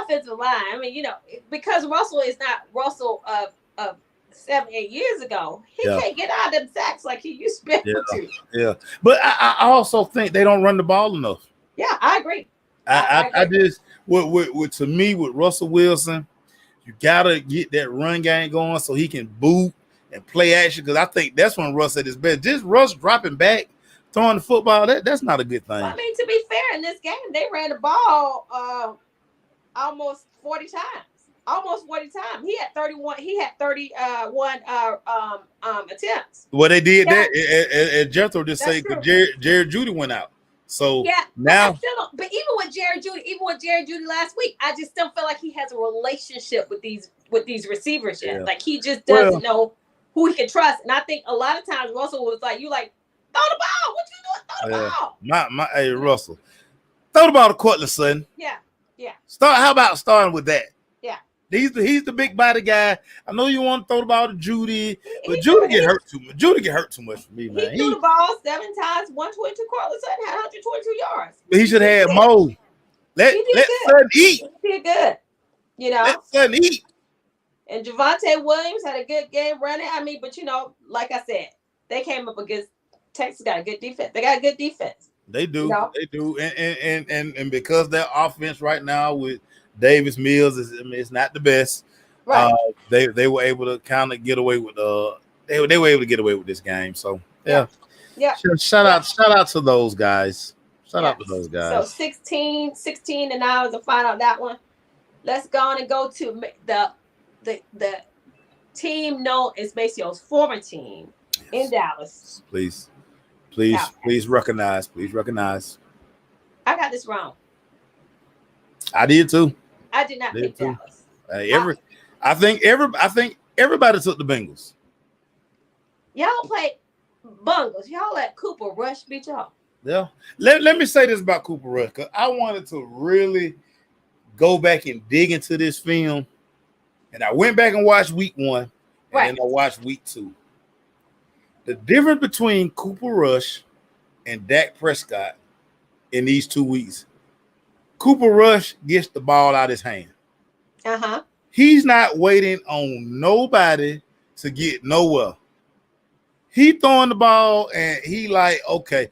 offensive line. I mean, because Russell is not Russell of 7-8 years ago, he Yeah. can't get out of them sacks like he used to be able to. Yeah. But I also think they don't run the ball enough. Yeah, I agree. I agree. just with to me with Russell Wilson, you gotta get that run game going so he can boot and play action, because I think that's when Russ at his best. Just Russ dropping back, throwing the football, that's not a good thing. Well, I mean, to be fair, in this game, they ran the ball almost 40 times. Almost 40 times. He had 31. He had 31 attempts. Well, they did that. And Jethro just That's say true. Jared Judy went out. So Yeah, now, but I still don't. But even with Jared Judy last week, I just still feel like he has a relationship with these receivers yet. Yeah. Like he just doesn't know who he can trust. And I think a lot of times Russell was like, "You like throw the ball? What you doing? Throw the ball." Hey Russell, throw the ball to Cortland, son. Yeah. How about starting with that? Yeah. He's the big body guy. I know you want to throw the ball to Judy, but Judy get hurt too much. Judy get hurt too much for me, man. He threw the ball 7 times, 122. Cortland Sutton had 122 yards. He should have had more. Let Sutton eat. He did good. You know. Let Sutton eat. And Javonte Williams had a good game running. I mean, but like I said, they came up against Texas. Got a good defense. They got a good defense. They do. You know? They do. And because their offense right now with Davis Mills it's not the best. Right. They were able to kind of get away with they were able to get away with this game. So yeah. Shout out to those guys. Shout out to those guys. So 16 and now to find out that one. Let's go on and go to the team known as Maceo's former team in Dallas. Please recognize. I got this wrong. I did too. I did not pick Dallas. I think everybody took the Bengals. Y'all played Bungles. Y'all let Cooper Rush beat y'all. Yeah. Let me say this about Cooper Rush, because I wanted to really go back and dig into this film. And I went back and watched week 1, and then I watched week 2. The difference between Cooper Rush and Dak Prescott in these 2 weeks, Cooper Rush gets the ball out of his hand. Uh-huh. He's not waiting on nobody to get nowhere. He throwing the ball, and he like, okay,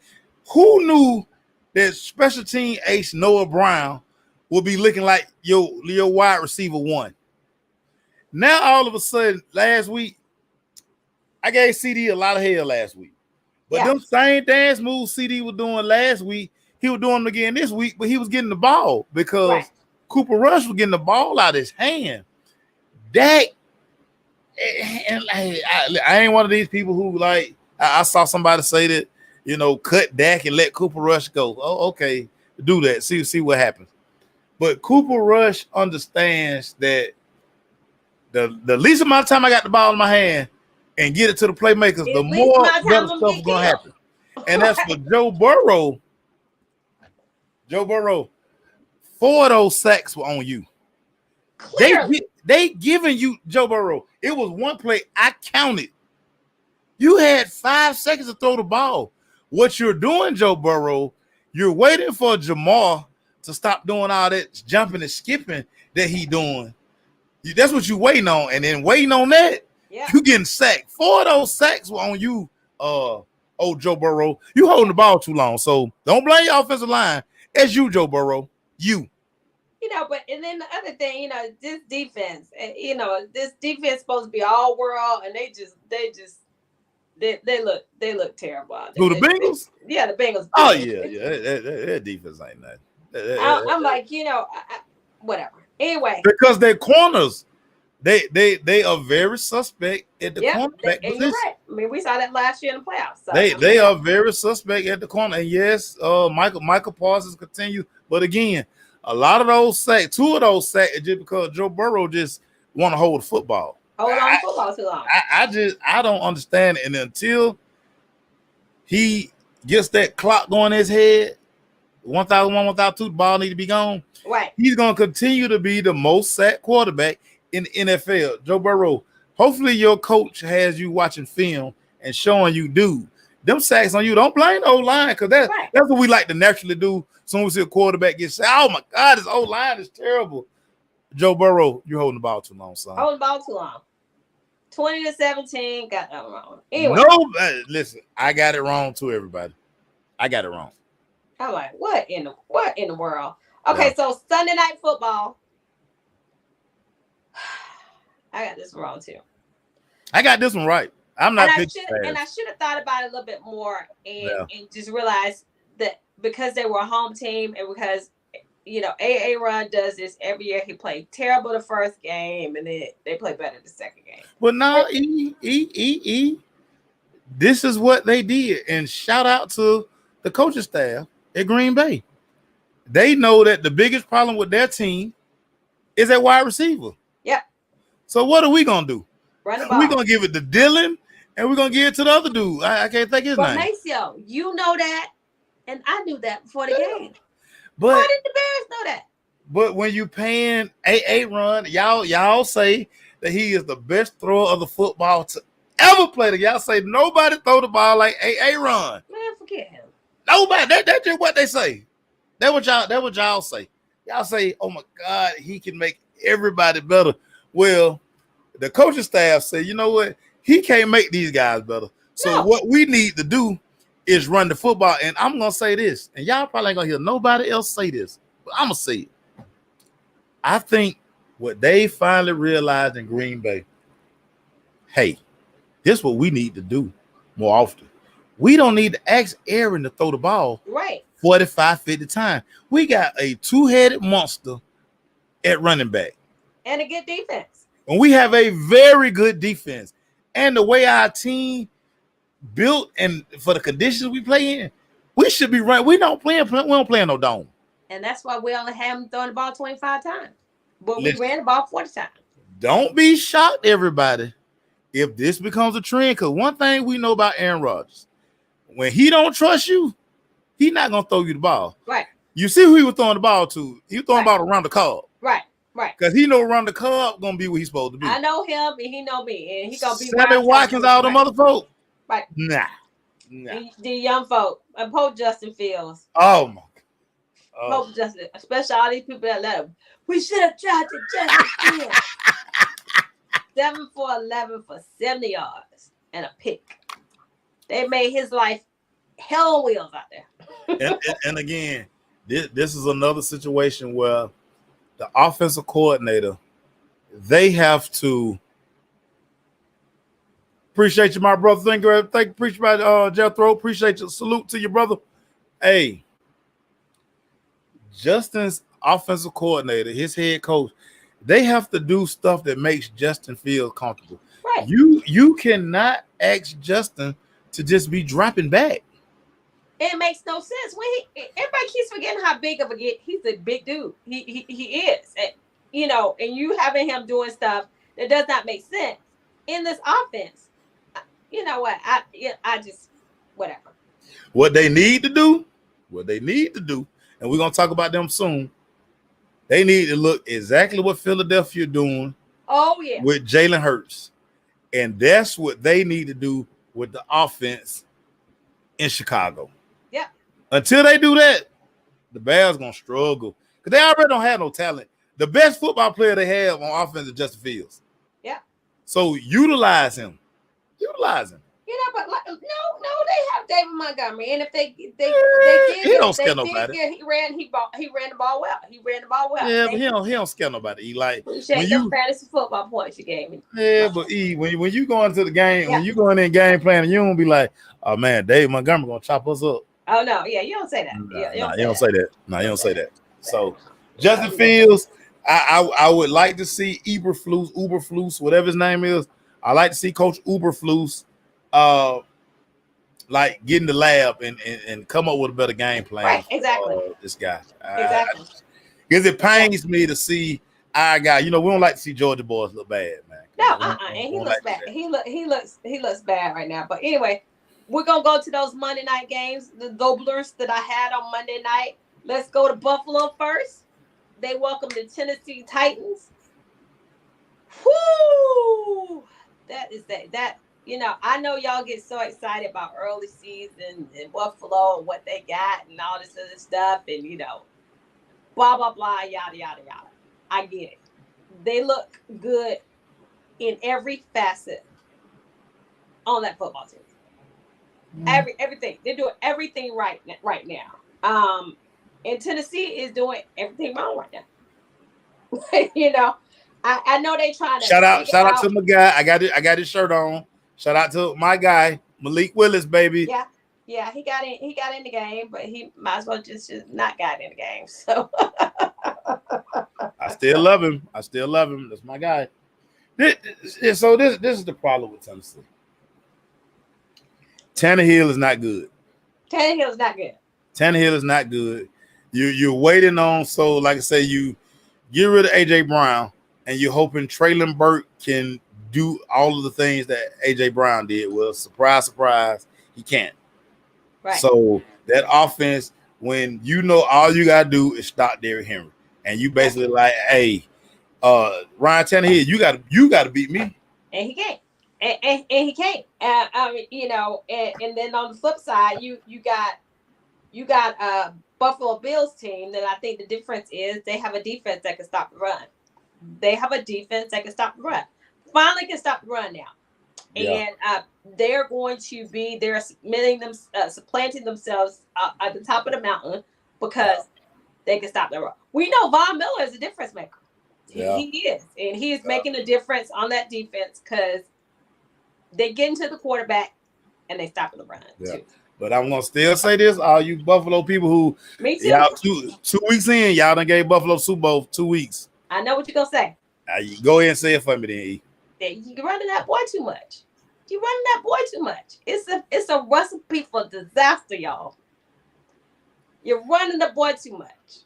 who knew that special team ace Noah Brown would be looking like your wide receiver 1? Now, all of a sudden, last week, I gave CD a lot of hell last week. But them same dance moves CD was doing last week, he was doing them again this week, but he was getting the ball because Cooper Rush was getting the ball out of his hand. Dak, and I ain't one of these people who like, I saw somebody say that, cut Dak and let Cooper Rush go. Oh, okay, do that. See what happens. But Cooper Rush understands that the least amount of time I got the ball in my hand and get it to the playmakers, the more better stuff is going to happen. And that's for Joe Burrow. Joe Burrow, 4 of those sacks were on you. They giving you, Joe Burrow, it was one play I counted. You had 5 seconds to throw the ball. What you're doing, Joe Burrow, you're waiting for Jamar to stop doing all that jumping and skipping that he doing. That's what you waiting on. And then waiting on that, you getting sacked. 4 of those sacks were on you, Joe Burrow. You holding the ball too long. So don't blame your offensive line. It's you, Joe Burrow. You. But and then the other thing, this defense, this defense supposed to be all world, and they look terrible out there. Who, the Bengals? The Bengals. Oh yeah. That defense ain't nothing. I'm like, whatever. Anyway, because their corners, they are very suspect at the cornerback position. You're right. I mean, we saw that last year in the playoffs. So. They are very suspect at the corner. And yes, Michael Parsons continue, but again, a lot of those sacks, 2 of those sacks, just because Joe Burrow just want to hold the football. Hold on football too long. I don't understand it. And until he gets that clock going in his head, 1,001, 1,002, the ball need to be gone. Right. He's going to continue to be the most sacked quarterback in the NFL. Joe Burrow, hopefully your coach has you watching film and showing you, dude, them sacks on you. Don't blame the O-line, because that's what we like to naturally do. Soon as we see a quarterback get sacked, oh my God, this O-line is terrible. Joe Burrow, you're holding the ball too long, son. Holding the ball too long. 20-17. Got that wrong. Anyway. No, listen, I got it wrong too, everybody. I got it wrong. I'm like, what in the world? Okay, so Sunday night football. I got this wrong too. I got this one right. I'm not picking and I should have thought about it a little bit more and just realized that because they were a home team and because AA Run does this every year. He played terrible the first game and then they play better the second game. Well, no, this is what they did. And shout out to the coaching staff at Green Bay. They know that the biggest problem with their team is at wide receiver. Yep. So what are we gonna do? Run the ball. We're gonna give it to Dylan and we're gonna give it to the other dude. I can't think his name. Maceo, you know that, and I knew that before the game. But why did the Bears know that? But when you paying AA Run, y'all say that he is the best thrower of the football to ever play. Y'all say nobody throw the ball like AA Run. Man, forget him. Nobody. That's just what they say. That's what y'all say. Y'all say, oh my God, he can make everybody better. Well, the coaching staff said, you know what? He can't make these guys better. So what we need to do is run the football. And I'm gonna say this, and y'all probably ain't gonna hear nobody else say this, but I'm gonna say it. I think what they finally realized in Green Bay, hey, this is what we need to do more often. We don't need to ask Aaron to throw the ball 45, 50 times. We got a two-headed monster at running back. And a good defense. And we have a very good defense. And the way our team built and for the conditions we play in, we should be running. We don't play in no dome. And that's why we only have him throwing the ball 25 times. But we ran the ball 40 times. Don't be shocked, everybody, if this becomes a trend. Because one thing we know about Aaron Rodgers, when he don't trust you, he's not going to throw you the ball. Right. You see who he was throwing the ball to. He was throwing the ball around the curb. Right. Because he know around the curb going to be where he's supposed to be. I know him and he know me. And he going to be Sammy Watkins, all them other folk. Right. Nah. The young folk. And Pope Justin Fields. Oh, my God. Pope Justin. Especially all these people that let him. We should have tried to Justin Fields. 7 for 11 for 70 yards and a pick. They made his life hell on wheels out there. and again, this is another situation where the offensive coordinator, they have to appreciate you, my brother. Thank you, appreciate my Jethro. Appreciate you. Salute to your brother. Hey, Justin's offensive coordinator, his head coach, they have to do stuff that makes Justin feel comfortable. Right. You cannot ask Justin to just be dropping back. It makes no sense. When everybody keeps forgetting how big of he's a big dude. He is. And, and you having him doing stuff that does not make sense in this offense. You know what? I just whatever. What they need to do, and we're gonna talk about them soon. They need to look exactly what Philadelphia doing. Oh yeah. With Jalen Hurts, and that's what they need to do with the offense in Chicago. Yeah. Until they do that, the Bears gonna struggle because they already don't have no talent. The best football player they have on offense is Justin Fields. Yeah. So utilize him. But no, they have David Montgomery, and if they did, he don't scare nobody. Yeah, he ran the ball well. Yeah, but he don't scare nobody. He like when you fantasy football points you gave me. Yeah, but when you go into the game, when you go in game plan, you don't be like, oh man, David Montgomery gonna chop us up. Oh no, yeah, you don't say that. You don't say that. No, you don't say that. So Justin Fields, I would like to see Uberflus, whatever his name is. I like to see Coach Uberflus like get in the lab and come up with a better game plan. Right, exactly. This guy. Exactly. Because it pains me to see our guy. We don't like to see Georgia boys look bad, man. No, and he looks bad. He looks bad right now. But anyway, we're gonna go to those Monday night games, the Gobblers that I had on Monday night. Let's go to Buffalo first. They welcome the Tennessee Titans. Whoo! That. I know y'all get so excited about early season and Buffalo and what they got and all this other stuff and, blah, blah, blah, yada, yada, yada. I get it. They look good in every facet on that football team. Everything. They're doing everything right now. And Tennessee is doing everything wrong right now. You know, I know they trying to shout out to my guy. I got his shirt on. Shout out to my guy, Malik Willis, baby. Yeah, he got in the game, but he might as well just not got in the game. So I still love him. That's my guy. This is the problem with Tennessee. Tannehill is not good. Tannehill is not good. You're waiting on, so like I say, you get rid of AJ Brown and you're hoping Traylon Burke can do all of the things that AJ Brown did. Well, surprise, surprise, he can't. Right. So that offense, when you know all you gotta do is stop Derrick Henry, and you basically like, hey, Ryan Tannehill, you gotta beat me, and he can't, and he can't. I mean, you know, and then on the flip side, you got a Buffalo Bills team that I think the difference is they have a defense that can stop the run. Finally can stop the run now. Yeah. And they're going to be supplanting themselves at the top of the mountain because they can stop the run. We know Von Miller is a difference maker. Yeah. He is. And he is making a difference on that defense because they get into the quarterback and they stop the run too. But I'm gonna still say this, all you Buffalo people who me too. Y'all 2 weeks in, y'all done gave Buffalo Super Bowl 2 weeks. I know what you're gonna say. You go ahead and say it for me then, E. You're running that boy too much. It's a recipe for disaster, y'all. You're running the boy too much.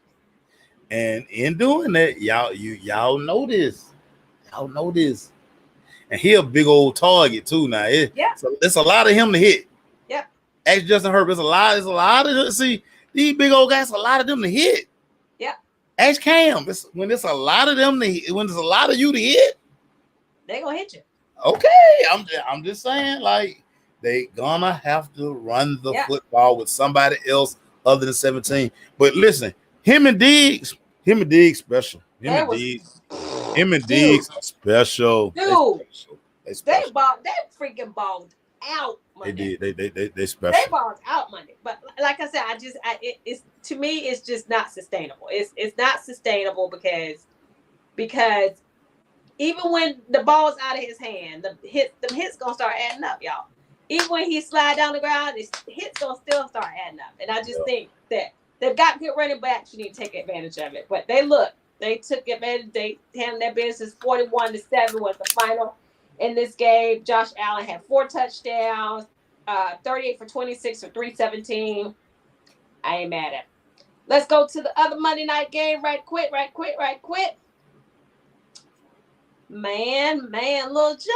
And in doing that, y'all know this. And he a big old target too now. So it's a lot of him to hit. Yep. Ex Justin Herbert, it's a lot of see these big old guys, a lot of them to hit. Yep. Ask Cam, when it's a lot of them when there's a lot of you to hit, they're gonna hit you. Okay, I'm just saying, like, they gonna have to run the football with somebody else other than 17. But listen, him and Diggs special. Him and Diggs are special. Dude, they freaking balled out Monday. They special. They balled out Monday. But like I said, it's to me, it's just not sustainable. It's not sustainable because even when the ball's out of his hand, the hits gonna start adding up, y'all. Even when he slide down the ground, his hits gonna still start adding up. And I just think that they've got good running backs. You need to take advantage of it. But they took advantage. They handled their business. 41-7 was the final in this game. Josh Allen had 4 touchdowns, 38 for 26 for 317. I ain't mad at him. Let's go to the other Monday night game right quick. Man, little Justin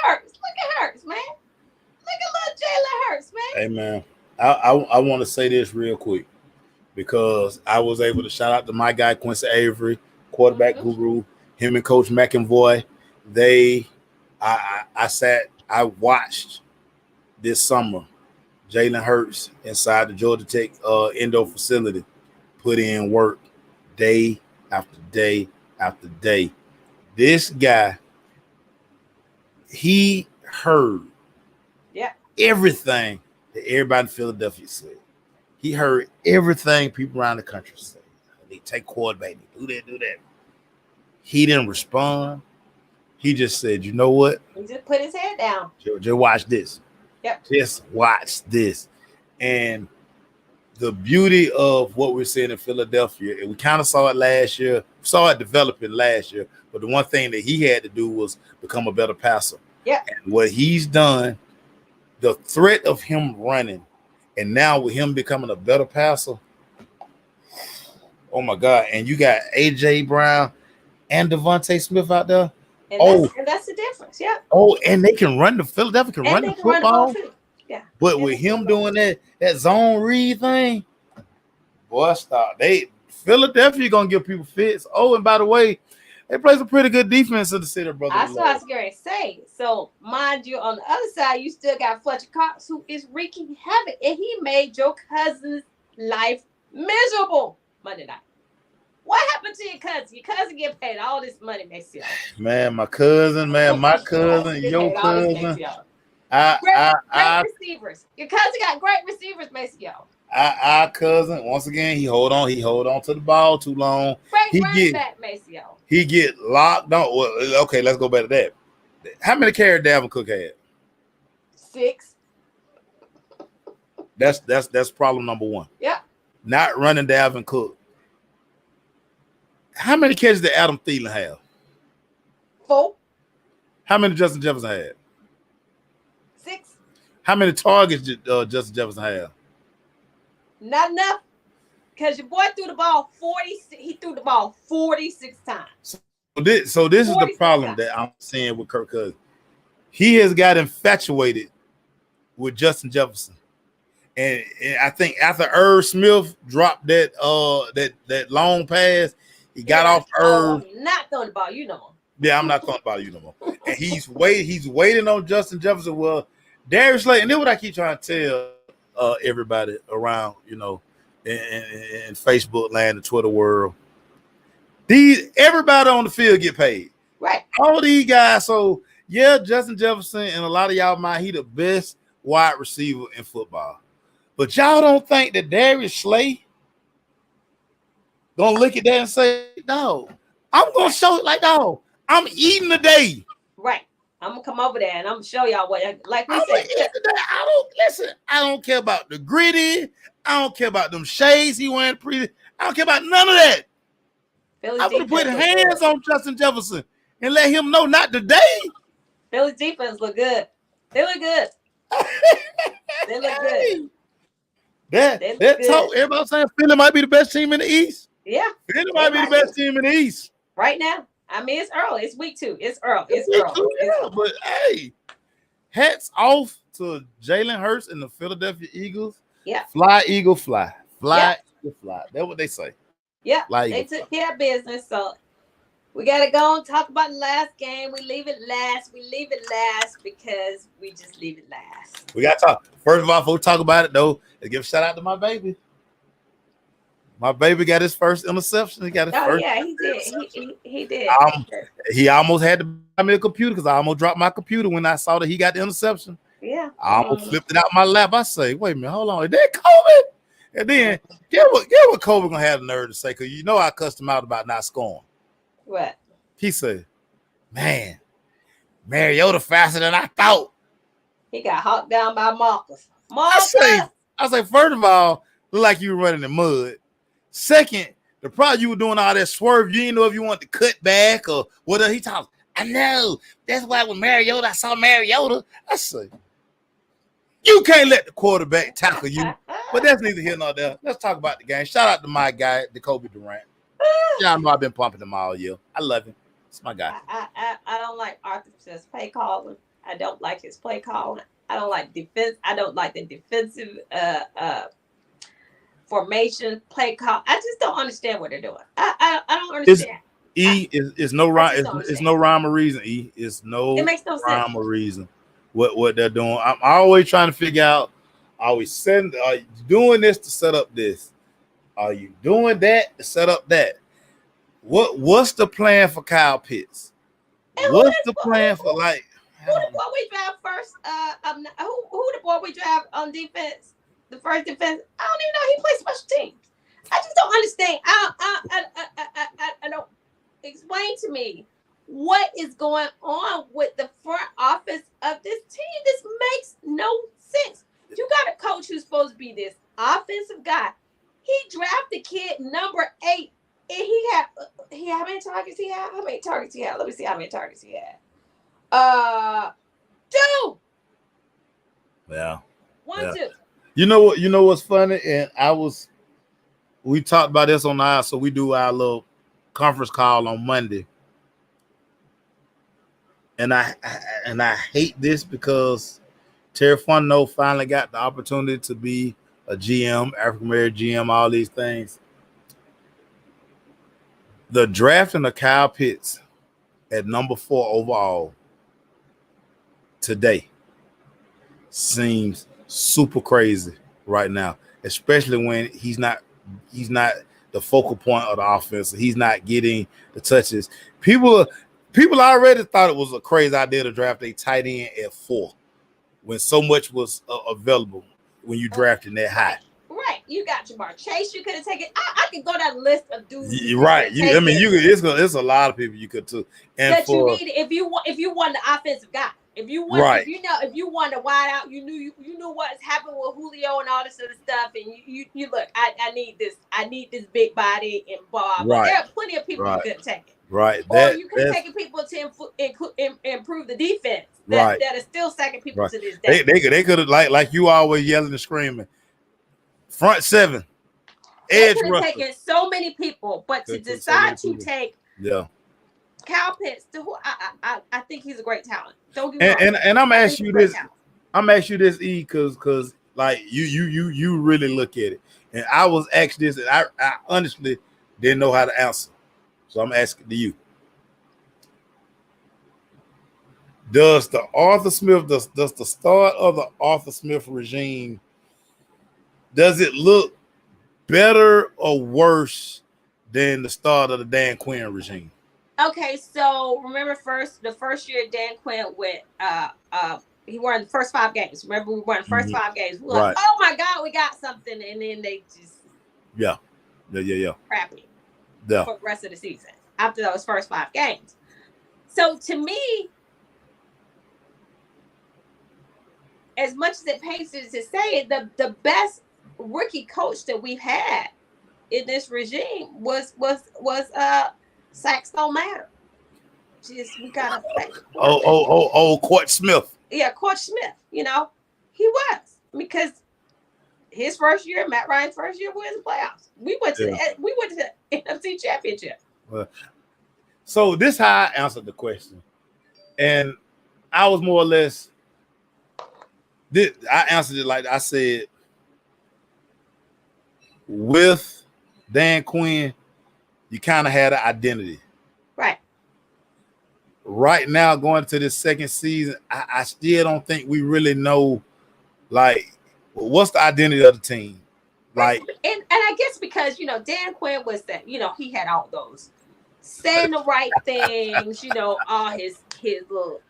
Hurts. Look at Hurts, man. Look at little Jalen Hurts, man. Hey, man, I want to say this real quick because I was able to shout out to my guy, Quincy Avery, quarterback guru, him and Coach McEnvoy. I watched this summer Jalen Hurts inside the Georgia Tech indoor facility put in work day after day after day. This guy, he heard everything that everybody in Philadelphia said. He heard everything people around the country said. They take quarterback, do that. He didn't respond. He just said, you know what? He just put his head down. Just watch this. Yep. Just watch this. And the beauty of what we're seeing in Philadelphia, and we kind of saw it last year, saw it developing last year, but the one thing that he had to do was become a better passer. Yeah. And what he's done, the threat of him running, and now with him becoming a better passer, oh my God. And you got A.J. Brown and Devontae Smith out there. And that's the difference, yeah. Oh, and they can run Philadelphia can run the football. Yeah. But with him doing that zone read thing, boy, stop. Philadelphia gonna give people fits. Oh, and by the way, they play some pretty good defense in the city, brother. That's what I was going to say. So, mind you, on the other side, you still got Fletcher Cox, who is wreaking havoc, and he made your cousin's life miserable Monday night. What happened to your cousin? Your cousin get paid all this money, Maceo. Man, my cousin, my cousin, your cousin. Great receivers. Your cousin got great receivers, Maceo. Our cousin, once again, he hold on to the ball too long. Great running back, Maceo. He get locked on. Well, okay, let's go back to that. How many carries Dalvin Cook had? 6. That's problem number one. Yeah. Not running Dalvin Cook. How many catches did Adam Thielen have? 4. How many Justin Jefferson had? 6. How many targets did Justin Jefferson have? Not enough. Because your boy threw the ball 40. He threw the ball 46 times. So this is the problem that I'm seeing with Kirk Cousins. He has got infatuated with Justin Jefferson. And I think after Irv Smith dropped that long pass, he got off Irv. I'm not throwing the ball, you know. Yeah, I'm not throwing the ball, you no more. And he's waiting on Justin Jefferson. Well, Darius Slay, and this is what I keep trying to tell everybody around, in Facebook land, the Twitter world. Everybody on the field get paid. Right. All these guys. So yeah, Justin Jefferson and a lot of y'all might he the best wide receiver in football. But y'all don't think that Darius Slay gonna look at that and say, no, I'm gonna show it like, no, I'm eating today. Right. I'm gonna come over there and I'm gonna show y'all what, like we said. I don't care about the gritty. I don't care about them shades he wearing I don't care about none of that. I'm gonna put hands on Justin Jefferson and let him know not today. Philly's defense look good. They look good. They look good. That talk, everybody saying Philly might be the best team in the East. Yeah. Philly might be the best team in the East. Right now. I mean, it's early. It's week 2. It's early. But hey, hats off to Jalen Hurts and the Philadelphia Eagles. Yeah. Fly, Eagle, fly. Fly, Eagle, fly. That's what they say. Yeah. They took care of business. So we got to go and talk about the last game. We leave it last. Because we just leave it last. We got to talk. First of all, before we talk about it, though, let's give a shout out to my baby. My baby got his first interception. He got his first. Yeah, he did. He did. He almost had to buy me a computer because I almost dropped my computer when I saw that he got the interception. Yeah. I almost flipped it out my lap. I say, wait a minute, hold on. Is that Kobe? And then get what Kobe gonna have the nerve to say, because I cussed him out about not scoring. What? He said, man, Mariota faster than I thought. He got hawked down by Marcus. I say, first of all, look like you were running in mud. Second, the problem you were doing all that swerve, you didn't know if you wanted to cut back or whatever. He talks, I know. That's why with Mariota, I saw Mariota. I say, you can't let the quarterback tackle you. But that's neither here nor there. Let's talk about the game. Shout out to my guy, Jacoby Durant. Y'all know I've been pumping him all year. I love him. It's my guy. I don't like Arthur's play calling. I don't like his play calling. I don't like defense. I don't like the defensive formation play call. I just don't understand what they're doing. I don't understand. It's no rhyme. It's no rhyme or reason. It makes no rhyme sense. or reason what they're doing. I'm always trying to figure out. Are you doing this to set up this? Are you doing that to set up that? What's the plan for Kyle Pitts? What's the plan for like? Who the boy we draft first? Who the boy we draft on defense? The first defense. I don't even know he plays special teams. I just don't understand. I don't explain to me what is going on with the front office of this team. This makes no sense. You got a coach who's supposed to be this offensive guy. He drafted kid number 8, and how many targets he had? How many targets he had? Let me see how many targets he had. 2. Yeah. 1, 2. You know what's funny? And we talked about this on so we do our little conference call on Monday. And I hate this because Terry Fontenot finally got the opportunity to be a GM, African American GM, all these things. The drafting of Kyle Pitts at number 4 overall today seems super crazy right now, especially when he's not the focal point of the offense. He's not getting the touches. People already thought it was a crazy idea to draft a tight end at 4 when so much was available when you drafted that high. Right. You got Jamar Chase. You could have taken. I could go down the list of dudes. Right. I mean, it's a lot of people you could too. And that you need if you want the offensive guy. If you want, if you want to wide out, you knew what's happened with Julio and all this other stuff, and you look. I need this big body and blah. But there are plenty of people you could have taken. Right. Or you could have taken people to improve the defense. That are still sacking people to this day. They could have like you always yelling and screaming. Front 7, edge rusher. Taken so many people, but to decide to take Kyle Pitts, who I think he's a great talent. Don't get me wrong. And I'm asking you this. I'm asking you this, E, because like you really look at it. And I was asked this, and I honestly didn't know how to answer. So I'm asking to you. Does the start of the Arthur Smith regime, does it look better or worse than the start of the Dan Quinn regime? Okay, so remember the first year Dan Quinn went he won the first 5 games. Remember we won the first 5 games. We were like, oh my God, we got something, and then they just crappy for the rest of the season after those first 5 games. So to me, as much as it pains to say it, the best rookie coach that we've had in this regime was sacks don't matter. Just we gotta Court Smith. Yeah, Court Smith. You know, he was, because his first year, Matt Ryan's first year, we were in the playoffs. We went to the NFC Championship. So this how I answered the question, and I was more or less. I answered it like I said. With Dan Quinn, you kind of had an identity. Right now, going to this second season, I still don't think we really know, like, what's the identity of the team. Like, and I guess because Dan Quinn was that he had all those saying the right things, all his little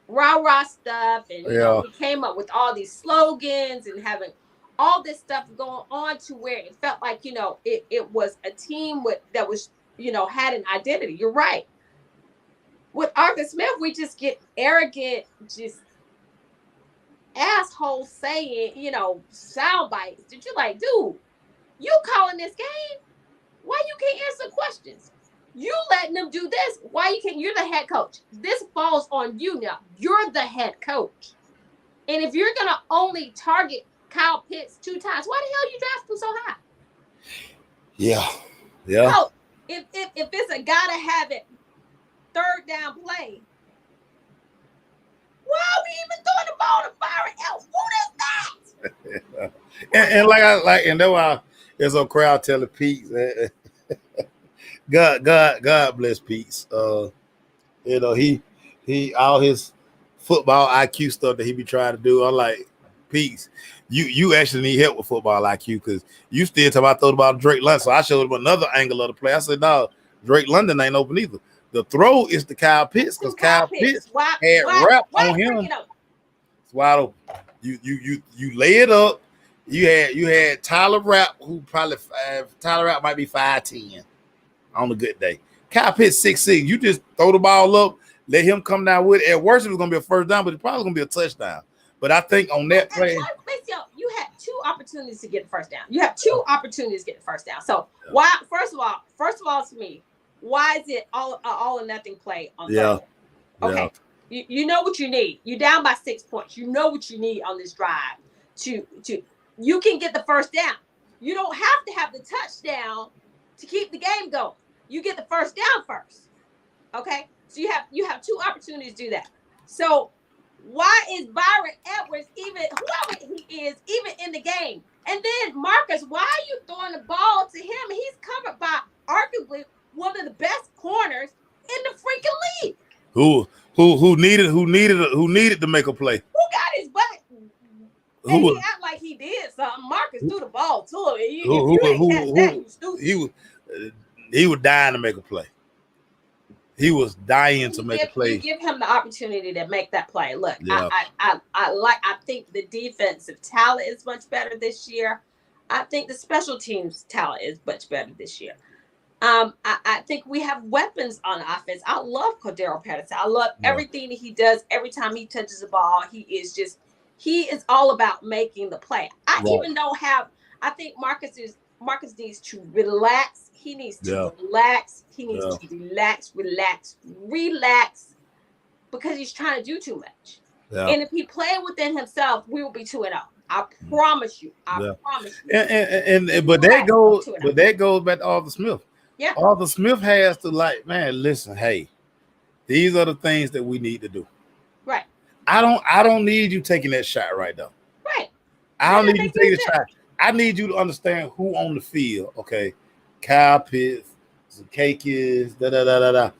rah stuff, and he came up with all these slogans and having all this stuff going on to where it felt like it was a team that was had an identity. You're right. With Arthur Smith, we just get arrogant, just assholes saying sound bites that you're like, dude, you calling this game? Why you can't answer questions? You letting them do this? Why you can't? You're the head coach. This falls on you now. You're the head coach, and if you're gonna only target Kyle Pitts 2 times, why the hell you draft him so high? Yeah. So if it's a gotta have it 3rd down play, why are we even throwing the ball to Byron Elf? Who is that? and that's why there's a crowd telling Pete, God bless Pete. He all his football IQ stuff that he be trying to do. I'm like, Pete, you actually need help with football IQ, because you still talk about throw the ball to Drake London. So I showed him another angle of the play. I said, no, Drake London ain't open either. The throw is to Kyle Pitts, because Kyle Pitts had wrap on him. It's wide open. You lay it up. You had Tyler Rapp, who probably Tyler Rapp might be 5'10" on a good day. Kyle Pitts 6'6". You just throw the ball up, let him come down with it. At worst, it was gonna be a first down, but it's probably gonna be a touchdown. But I think on that play, you had 2 opportunities to get the first down. You have 2 opportunities to get the first down. So why? First of all, to me, why is it all or nothing play on third? Okay, you know what you need. You're down by 6 points. You know what you need on this drive to you can get the first down. You don't have to have the touchdown to keep the game going. You get the first down first. Okay, so you have 2 opportunities to do that. So why is Byron Edwards, even whoever he is, even in the game? And then Marcus, why are you throwing the ball to him? He's covered by arguably one of the best corners in the freaking league. Who needed to make a play? Who got his butt? And he act like he did something. Marcus threw the ball to him. If you ain't catch that, you stupid. He was dying to make a play. He was dying to make a play. You give him the opportunity to make that play. Look, yeah. I think the defensive talent is much better this year. I think the special teams talent is much better this year. I think we have weapons on offense. I love Cordero Patterson. I love everything that he does. Every time he touches the ball, he is all about making the play. I think Marcus needs to relax. He needs to relax. He needs to relax, because he's trying to do too much. Yeah. And if he played within himself, we will be 2-0. I promise you. I promise you. But that goes back to Arthur Smith. Yeah. Arthur Smith has to listen, hey, these are the things that we need to do. Right. I don't need you taking that shot right now. Right. I don't need you taking the shot. I need you to understand who on the field, okay? Kyle Pitts, Zakakis, da.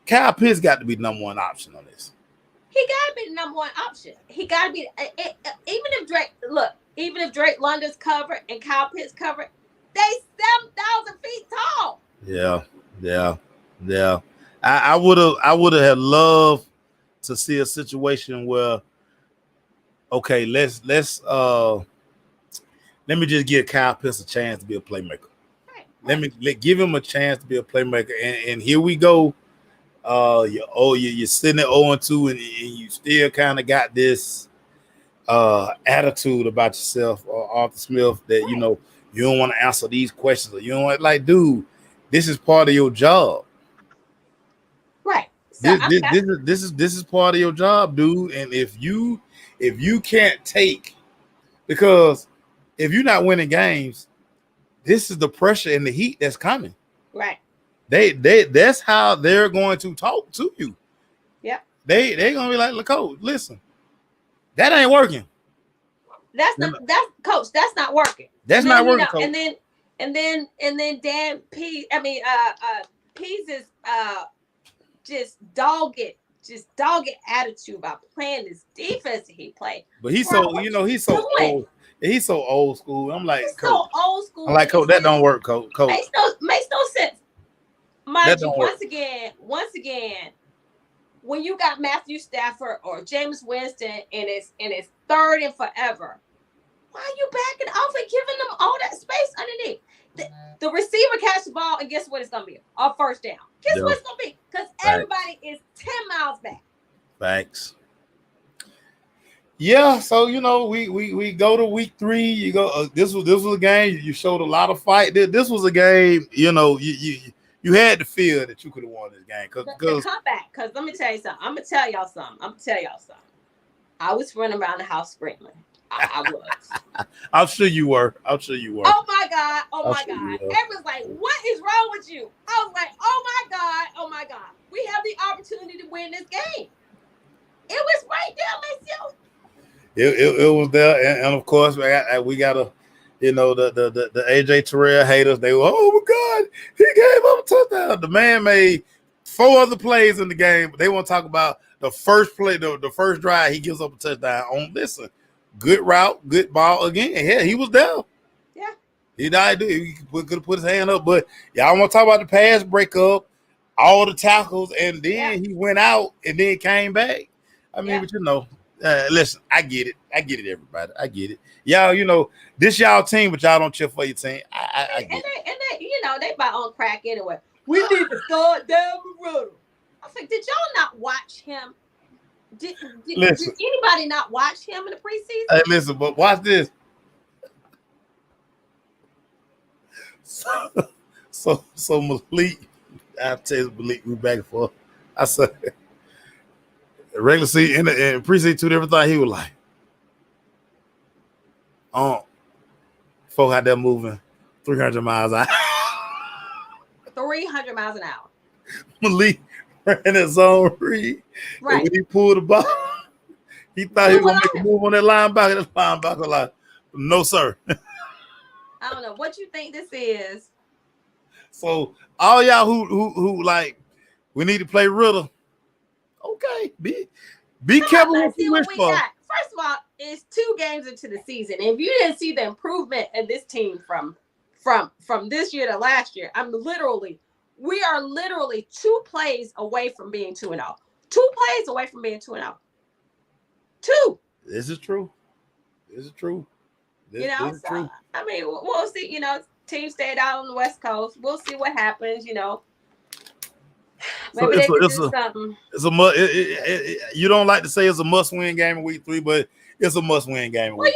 Kyle Pitts got to be number one option on this. He got to be the number one option. He got to be, even if Drake London's covered and Kyle Pitts covered, they 7,000 feet tall. Yeah. I would have loved to see a situation where, okay, let me just give Kyle Pitts a chance to be a playmaker. Right. Give him a chance to be a playmaker, and here we go. You're sitting at 0-2, and you still kind of got this attitude about yourself, Arthur Smith, that you don't want to answer these questions, or you don't want, dude, this is part of your job. Right. So this is part of your job, dude. And if you can't take, because if you're not winning games, this is the pressure and the heat that's coming. Right. That's how they're going to talk to you. Yeah. They're gonna be like, look, coach, listen, that ain't working. That's not working. That's not working, coach. And then Dan P. Pease is just dogged attitude about playing this defense that he played. But he's so old. He's so old school. I'm like, so old school. I'm like, coach, that don't work, coach. Makes no sense. Mind you, once again, when you got Matthew Stafford or James Winston and it's third and forever, why are you backing off and giving them all that space underneath? The receiver catch the ball, and guess what it's gonna be? Our first down. Guess what it's gonna be? Because everybody is 10 miles back. Thanks. Yeah, so we go to week 3. You go. This was a game. You showed a lot of fight. This was a game. You had to feel that you could have won this game. Because come back. Because let me tell you something. I'm gonna tell y'all something. I was running around the house screaming. I was. I'm sure you were. Oh my God. Everyone's like, "What is wrong with you?" I was like, "Oh my God. We have the opportunity to win this game." It was right there, Monsieur. It was there, and of course we got to, the AJ Terrell haters. They were, oh my God, he gave up a touchdown. The man made 4 other plays in the game, but they want to talk about the first play, the first drive. He gives up a touchdown on. Listen, good route, good ball again. Yeah, he was down. Yeah, he died. He could have put his hand up, but y'all want to talk about the pass breakup, all the tackles, and then he went out and then came back. I mean, but listen, I get it, everybody. I get it. Y'all, this y'all team, but y'all don't cheer for your team. I get it. They by on crack anyway. We need to start down the road. I was like, did y'all not watch him? Did anybody not watch him in the preseason? Hey, listen, but watch this. So Malik, I tell you, Malik, we back and forth. I said, regular season and preseason 2, everything, he was like, folk out there moving 300 miles an hour. 300 miles an hour. Malik ran his own read. Right. When he pulled the ball, he thought he was going to make a move on that linebacker. That linebacker like, no, sir. I don't know what you think this is. So all y'all who like, we need to play Riddle. Okay, be careful what you wish for. First of all, it's 2 games into the season. If you didn't see the improvement in this team from this year to last year, we are literally 2 plays away from being 2-0. 2 plays away from being 2-0. 2. This is true. This is true. This is true. I mean, we'll see. Team stayed out on the West Coast. We'll see what happens. Maybe they can do something. It's a you don't like to say it's a must-win game in week 3, but it's a must-win game. Well,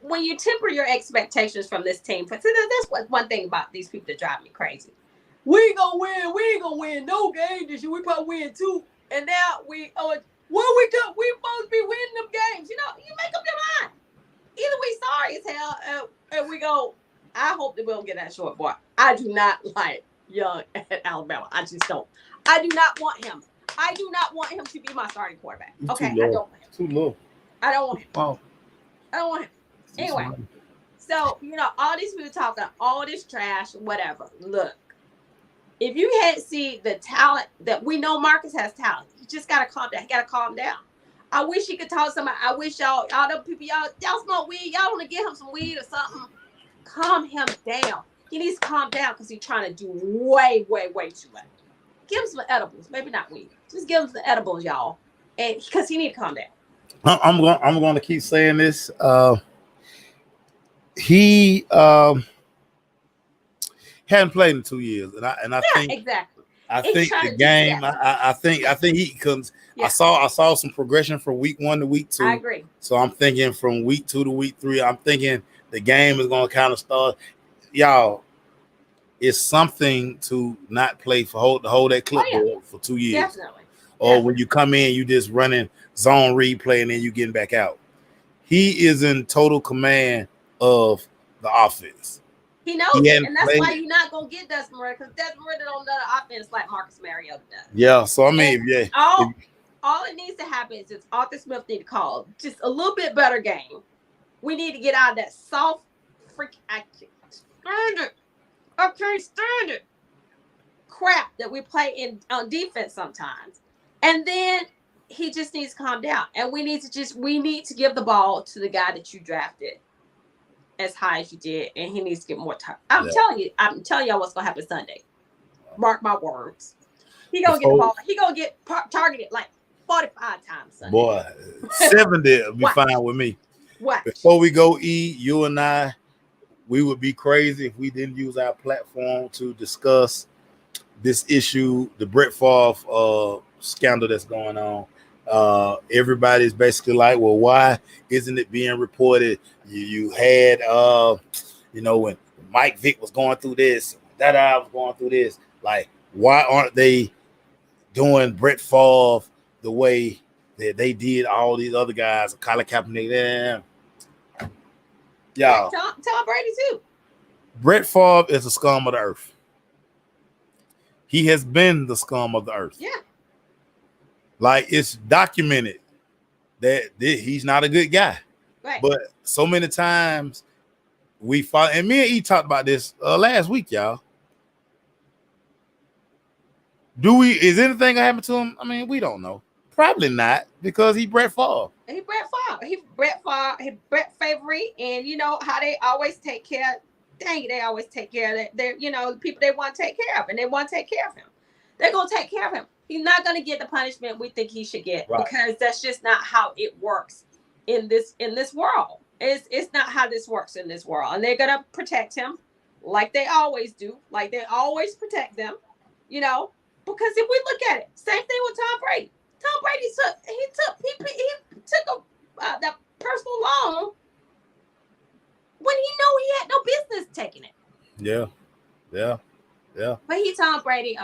when you temper your expectations from this team, that's one thing about these people that drive me crazy. We ain't gonna win no game this year. We probably win 2, and now we supposed to be winning them games. You make up your mind. Either we sorry as hell, and we go. I hope that we'll get that short boy. I do not like Young at Alabama. I just don't. I do not want him. I do not want him to be my starting quarterback. Okay, I don't want him. Too low. I don't want him. Wow. I don't want him. Anyway, so all these people talking all this trash, whatever. Look, if you hadn't seen the talent that we know, Marcus has talent. You just gotta calm down. He gotta calm down. I wish he could talk to somebody. I wish y'all them people, y'all smoke weed. Y'all want to give him some weed or something. Calm him down. He needs to calm down because he's trying to do way, way, way too much. Give him some edibles. Maybe not weed. Just give him some edibles, y'all. And because he need to calm down. I'm going to keep saying this. He hadn't played in 2 years, and I think exactly. I think the game. I think he comes. Yeah. I saw some progression from week 1 to week 2. I agree. So I'm thinking from week 2 to week 3. I'm thinking the game is going to kind of start. Y'all, it's something to not play to hold that clipboard for 2 years. Definitely. Or when you come in, you just running zone replay and then you getting back out. He is in total command of the offense. He knows it, and that's why you're not gonna get Desmond Ridder, because Desmond Ridder don't know the offense like Marcus Mariota does. Yeah, so I mean, all it needs to happen is just Arthur Smith need to call just a little bit better game. We need to get out of that soft freak. I can't stand it. Crap that we play on defense sometimes, and then he just needs to calm down, and we need to give the ball to the guy that you drafted as high as you did, and he needs to get more time. I'm telling y'all what's gonna happen Sunday. Mark my words. He gonna get the ball. He gonna get targeted like 45 times Sunday. Boy, 70 will be fine with me. What? Before we go, you and I, we would be crazy if we didn't use our platform to discuss this issue, the Brett Favre scandal that's going on. Everybody's basically like, well, why isn't it being reported? You had when Mike Vick was going through this, Dada was going through this. Like, why aren't they doing Brett Favre the way that they did all these other guys, Colin Kaepernick? Y'all, Tom Brady too. Brett Favre is the scum of the earth. He has been the scum of the earth. Yeah. Like, it's documented that he's not a good guy. Right. But so many times we follow, and me and E talked about this last week, y'all. Is anything gonna happen to him? I mean, we don't know. Probably not, because he Brett Favre. He Brett favorite, and you know how they always take care. Dang it, they always take care of their the people they want to take care of, and they want to take care of him. They're gonna take care of him. He's not gonna get the punishment we think he should get, because that's just not how it works in this world. It's not how this works in this world, and they're gonna protect him like they always do, like they always protect them, because if we look at it, same thing with Tom Brady. Tom Brady took that personal loan when he knew he had no business taking it. Yeah. But he Tom Brady,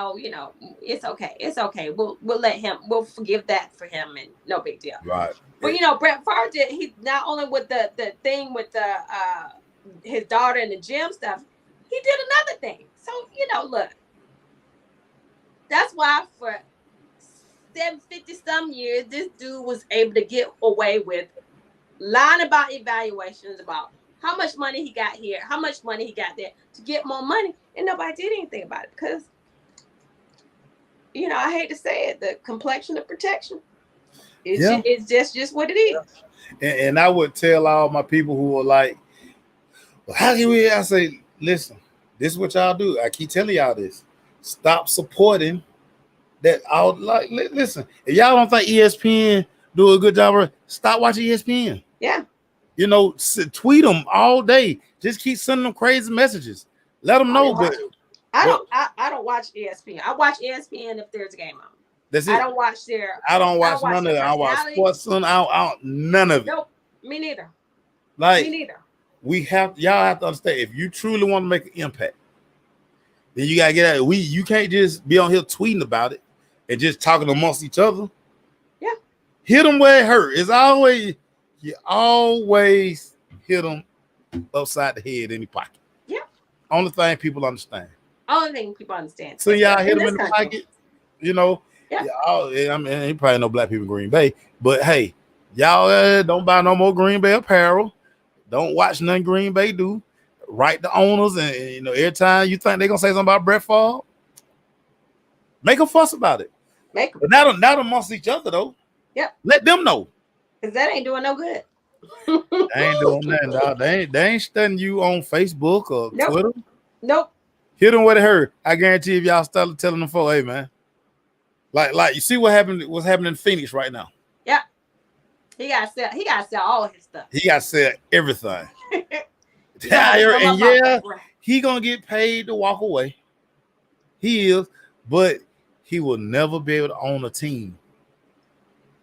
it's okay. It's okay. We'll forgive that for him, and no big deal. Right. But Brett Favre did, he not only with the thing with his daughter and the gym stuff, he did another thing. So, look. That's why for 50 some years, this dude was able to get away with lying about evaluations, about how much money he got here, how much money he got there, to get more money, and nobody did anything about it because, I hate to say it, the complexion of protection. It's just what it is. And I would tell all my people who are like, well, how can we? I say, listen, this is what y'all do. I keep telling y'all this. Stop supporting that. Listen, if y'all don't think ESPN do a good job, stop watching ESPN. Yeah. Tweet them all day. Just keep sending them crazy messages. Let them know. I don't watch ESPN. I watch ESPN if there's a game on. That's it. I don't watch none of it. I watch Sports Sun. None of it. Nope. Me neither. Me neither. Y'all have to understand, if you truly want to make an impact, then you gotta get out. You can't just be on here tweeting about it and just talking amongst each other. Yeah. Hit them where it hurt. You always hit them upside the head in the pocket. Yeah. Only thing people understand. So y'all hit them in the pocket, Yeah. I mean, probably no black people in Green Bay, but hey, y'all don't buy no more Green Bay apparel. Don't watch nothing Green Bay do. Write the owners, and every time you think they're gonna say something about Brett Favre, make a fuss about it. But not amongst each other though. Yep. Let them know. Because that ain't doing no good. They ain't doing nothing, dog. They ain't studying you on Facebook or Twitter. Nope. Hit them where they hurt. I guarantee if y'all start telling them, hey man, like you see what's happening in Phoenix right now. Yeah. He gotta sell all his stuff. He gotta sell everything. He gonna get paid to walk away. He is, but he will never be able to own a team.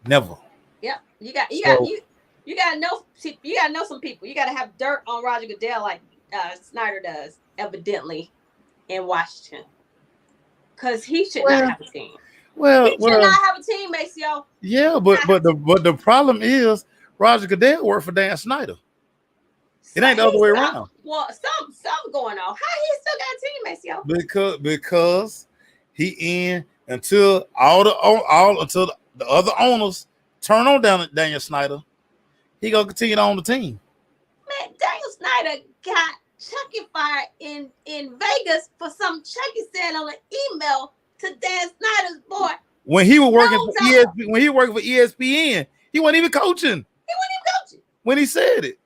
Never. Yep. You gotta know some people. You gotta have dirt on Roger Goodell like Snyder does, evidently, in Washington. Because he should not have a team. He should not have a team, Maceo. Yeah, but the problem is Roger Goodell worked for Dan Snyder. It ain't the other way around. Well, something going on. How he still got a team, Maceo? Because he in until until the other owners turn on Daniel Snyder, he gonna continue to own the team. Man, Daniel Snyder got Chucky fired in Vegas for some Chucky said on an email to Dan Snyder's boy. When he was working for ESPN, he wasn't even coaching. When he said it.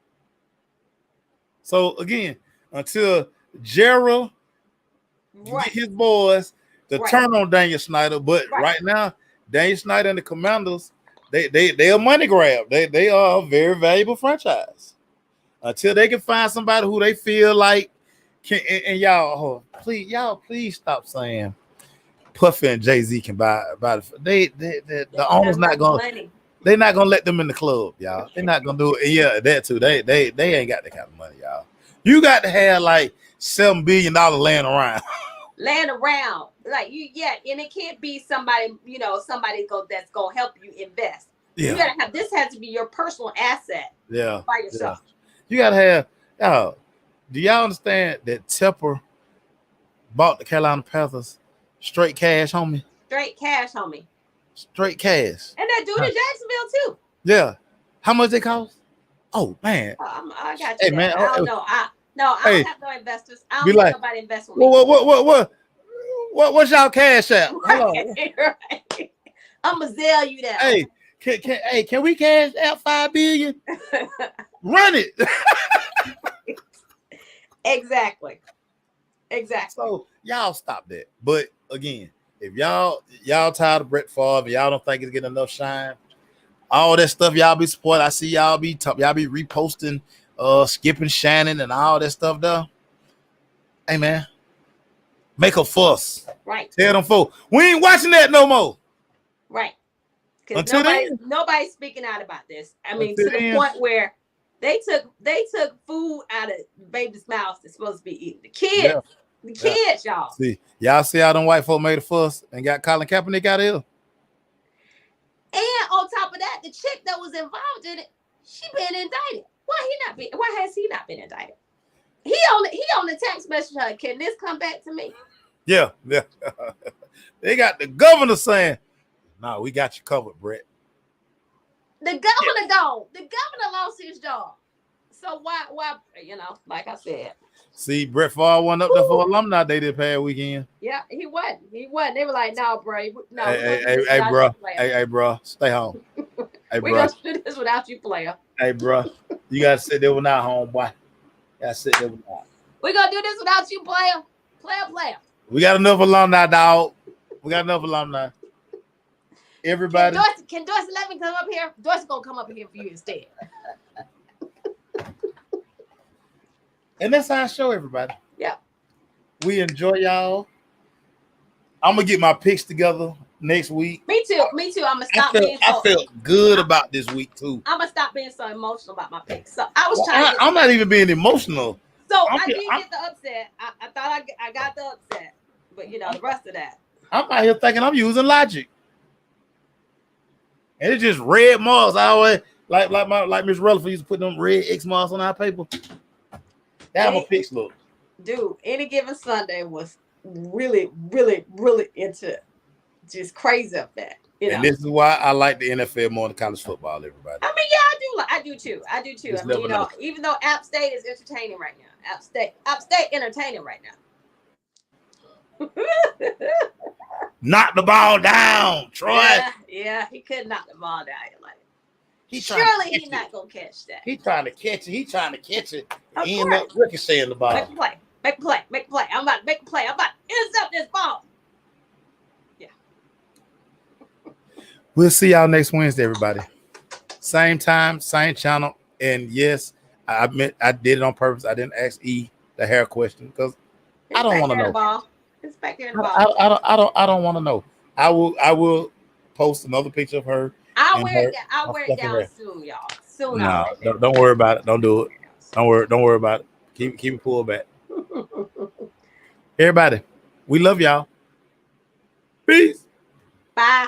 So again, until Gerald get his boys to turn on Daniel Snyder, but right now, Daniel Snyder and the Commanders, they are money grab. They are a very valuable franchise. Until they can find somebody who they feel like can, and y'all please stop saying Puffy and Jay-Z can buy the owner's not gonna. They're not gonna let them in the club, y'all. They're not gonna do it. Yeah, that too. They ain't got that kind of money, y'all. You got to have like $7 billion laying around. Like and it can't be somebody that's gonna help you invest. Yeah. You gotta have this has to be your personal asset. Yeah. By yourself. Yeah. You gotta have do y'all understand that Tepper bought the Carolina Panthers straight cash, homie? Straight cash. And that dude in Jacksonville too. Yeah. How much they cost? Oh man. I got you. Hey man. I don't know. I don't have no investors. I don't have nobody invest with me. What's y'all cash out? Right. I'm gonna sell you that. Hey, can we cash out $5 billion? Run it. Exactly. So y'all stop that. But again, if y'all tired of Brett Favre, y'all don't think it's getting enough shine, all that stuff y'all be supporting. I see y'all be reposting Skip and Shannon and all that stuff there. Hey man, make a fuss. Right. Tell them folks, we ain't watching that no more. Right. Because nobody's speaking out about this. I mean, to the point where they took food out of baby's mouth that's supposed to be eaten. The kids, y'all. Y'all see how them white folk made a fuss and got Colin Kaepernick out of here. And on top of that, the chick that was involved in it, she been indicted. Why has he not been indicted? He on the text message her, can this come back to me? Yeah. They got the governor saying, "No, we got you covered, Brett." The governor don't. The governor lost his job. So why, like I said. See, Brett Favre went up there for alumni day this past weekend. Yeah, he wasn't. They were like, "No, bro. No." Hey, bro. Stay home. Hey, We're bro. gonna do this without you, player. Hey, bro. You gotta sit there without homeboy. You gotta sit there without. We're gonna do this without you, player. Player. We got enough alumni, dog. We got enough alumni. Everybody. Can Dorsey let me come up here? Dorsey gonna come up here for you instead. And that's our show, everybody. Yeah. We enjoy y'all. I'm gonna get my picks together next week. Me too. I'm gonna stop I felt good about this week too. I'm gonna stop being so emotional about my picks. So I was trying. I'm not even being emotional. So I did get the upset. I thought I got the upset, but you know the rest of that. I'm out here thinking I'm using logic, and it's just red marks. I always like Miss Rutherford used to put them red X marks on our paper. That's how my picks look. Dude, Any Given Sunday was really into just crazy of that. You know? And this is why I like the NFL more than college football, everybody. I mean, yeah, I do too. I mean, you know, even though App State is entertaining right now. App State entertaining right now. Knock the ball down, Troy. Yeah, he could knock the ball down. Like, He's not gonna catch that. He's trying to catch it. Of End up ricocheting the ball. Make a play. I'm about to make a play. I'm about to intercept this ball. Yeah. We'll see y'all next Wednesday, everybody. Same time, same channel. And yes, I admit I did it on purpose. I didn't ask E the hair question because I don't want to know. It's back there in the ball. I don't want to know. I will post another picture of her. I'll wear it down soon, y'all. Soon. No, don't worry about it. Don't do it. Don't worry about it. Keep it pulled back. Everybody, we love y'all. Peace. Bye.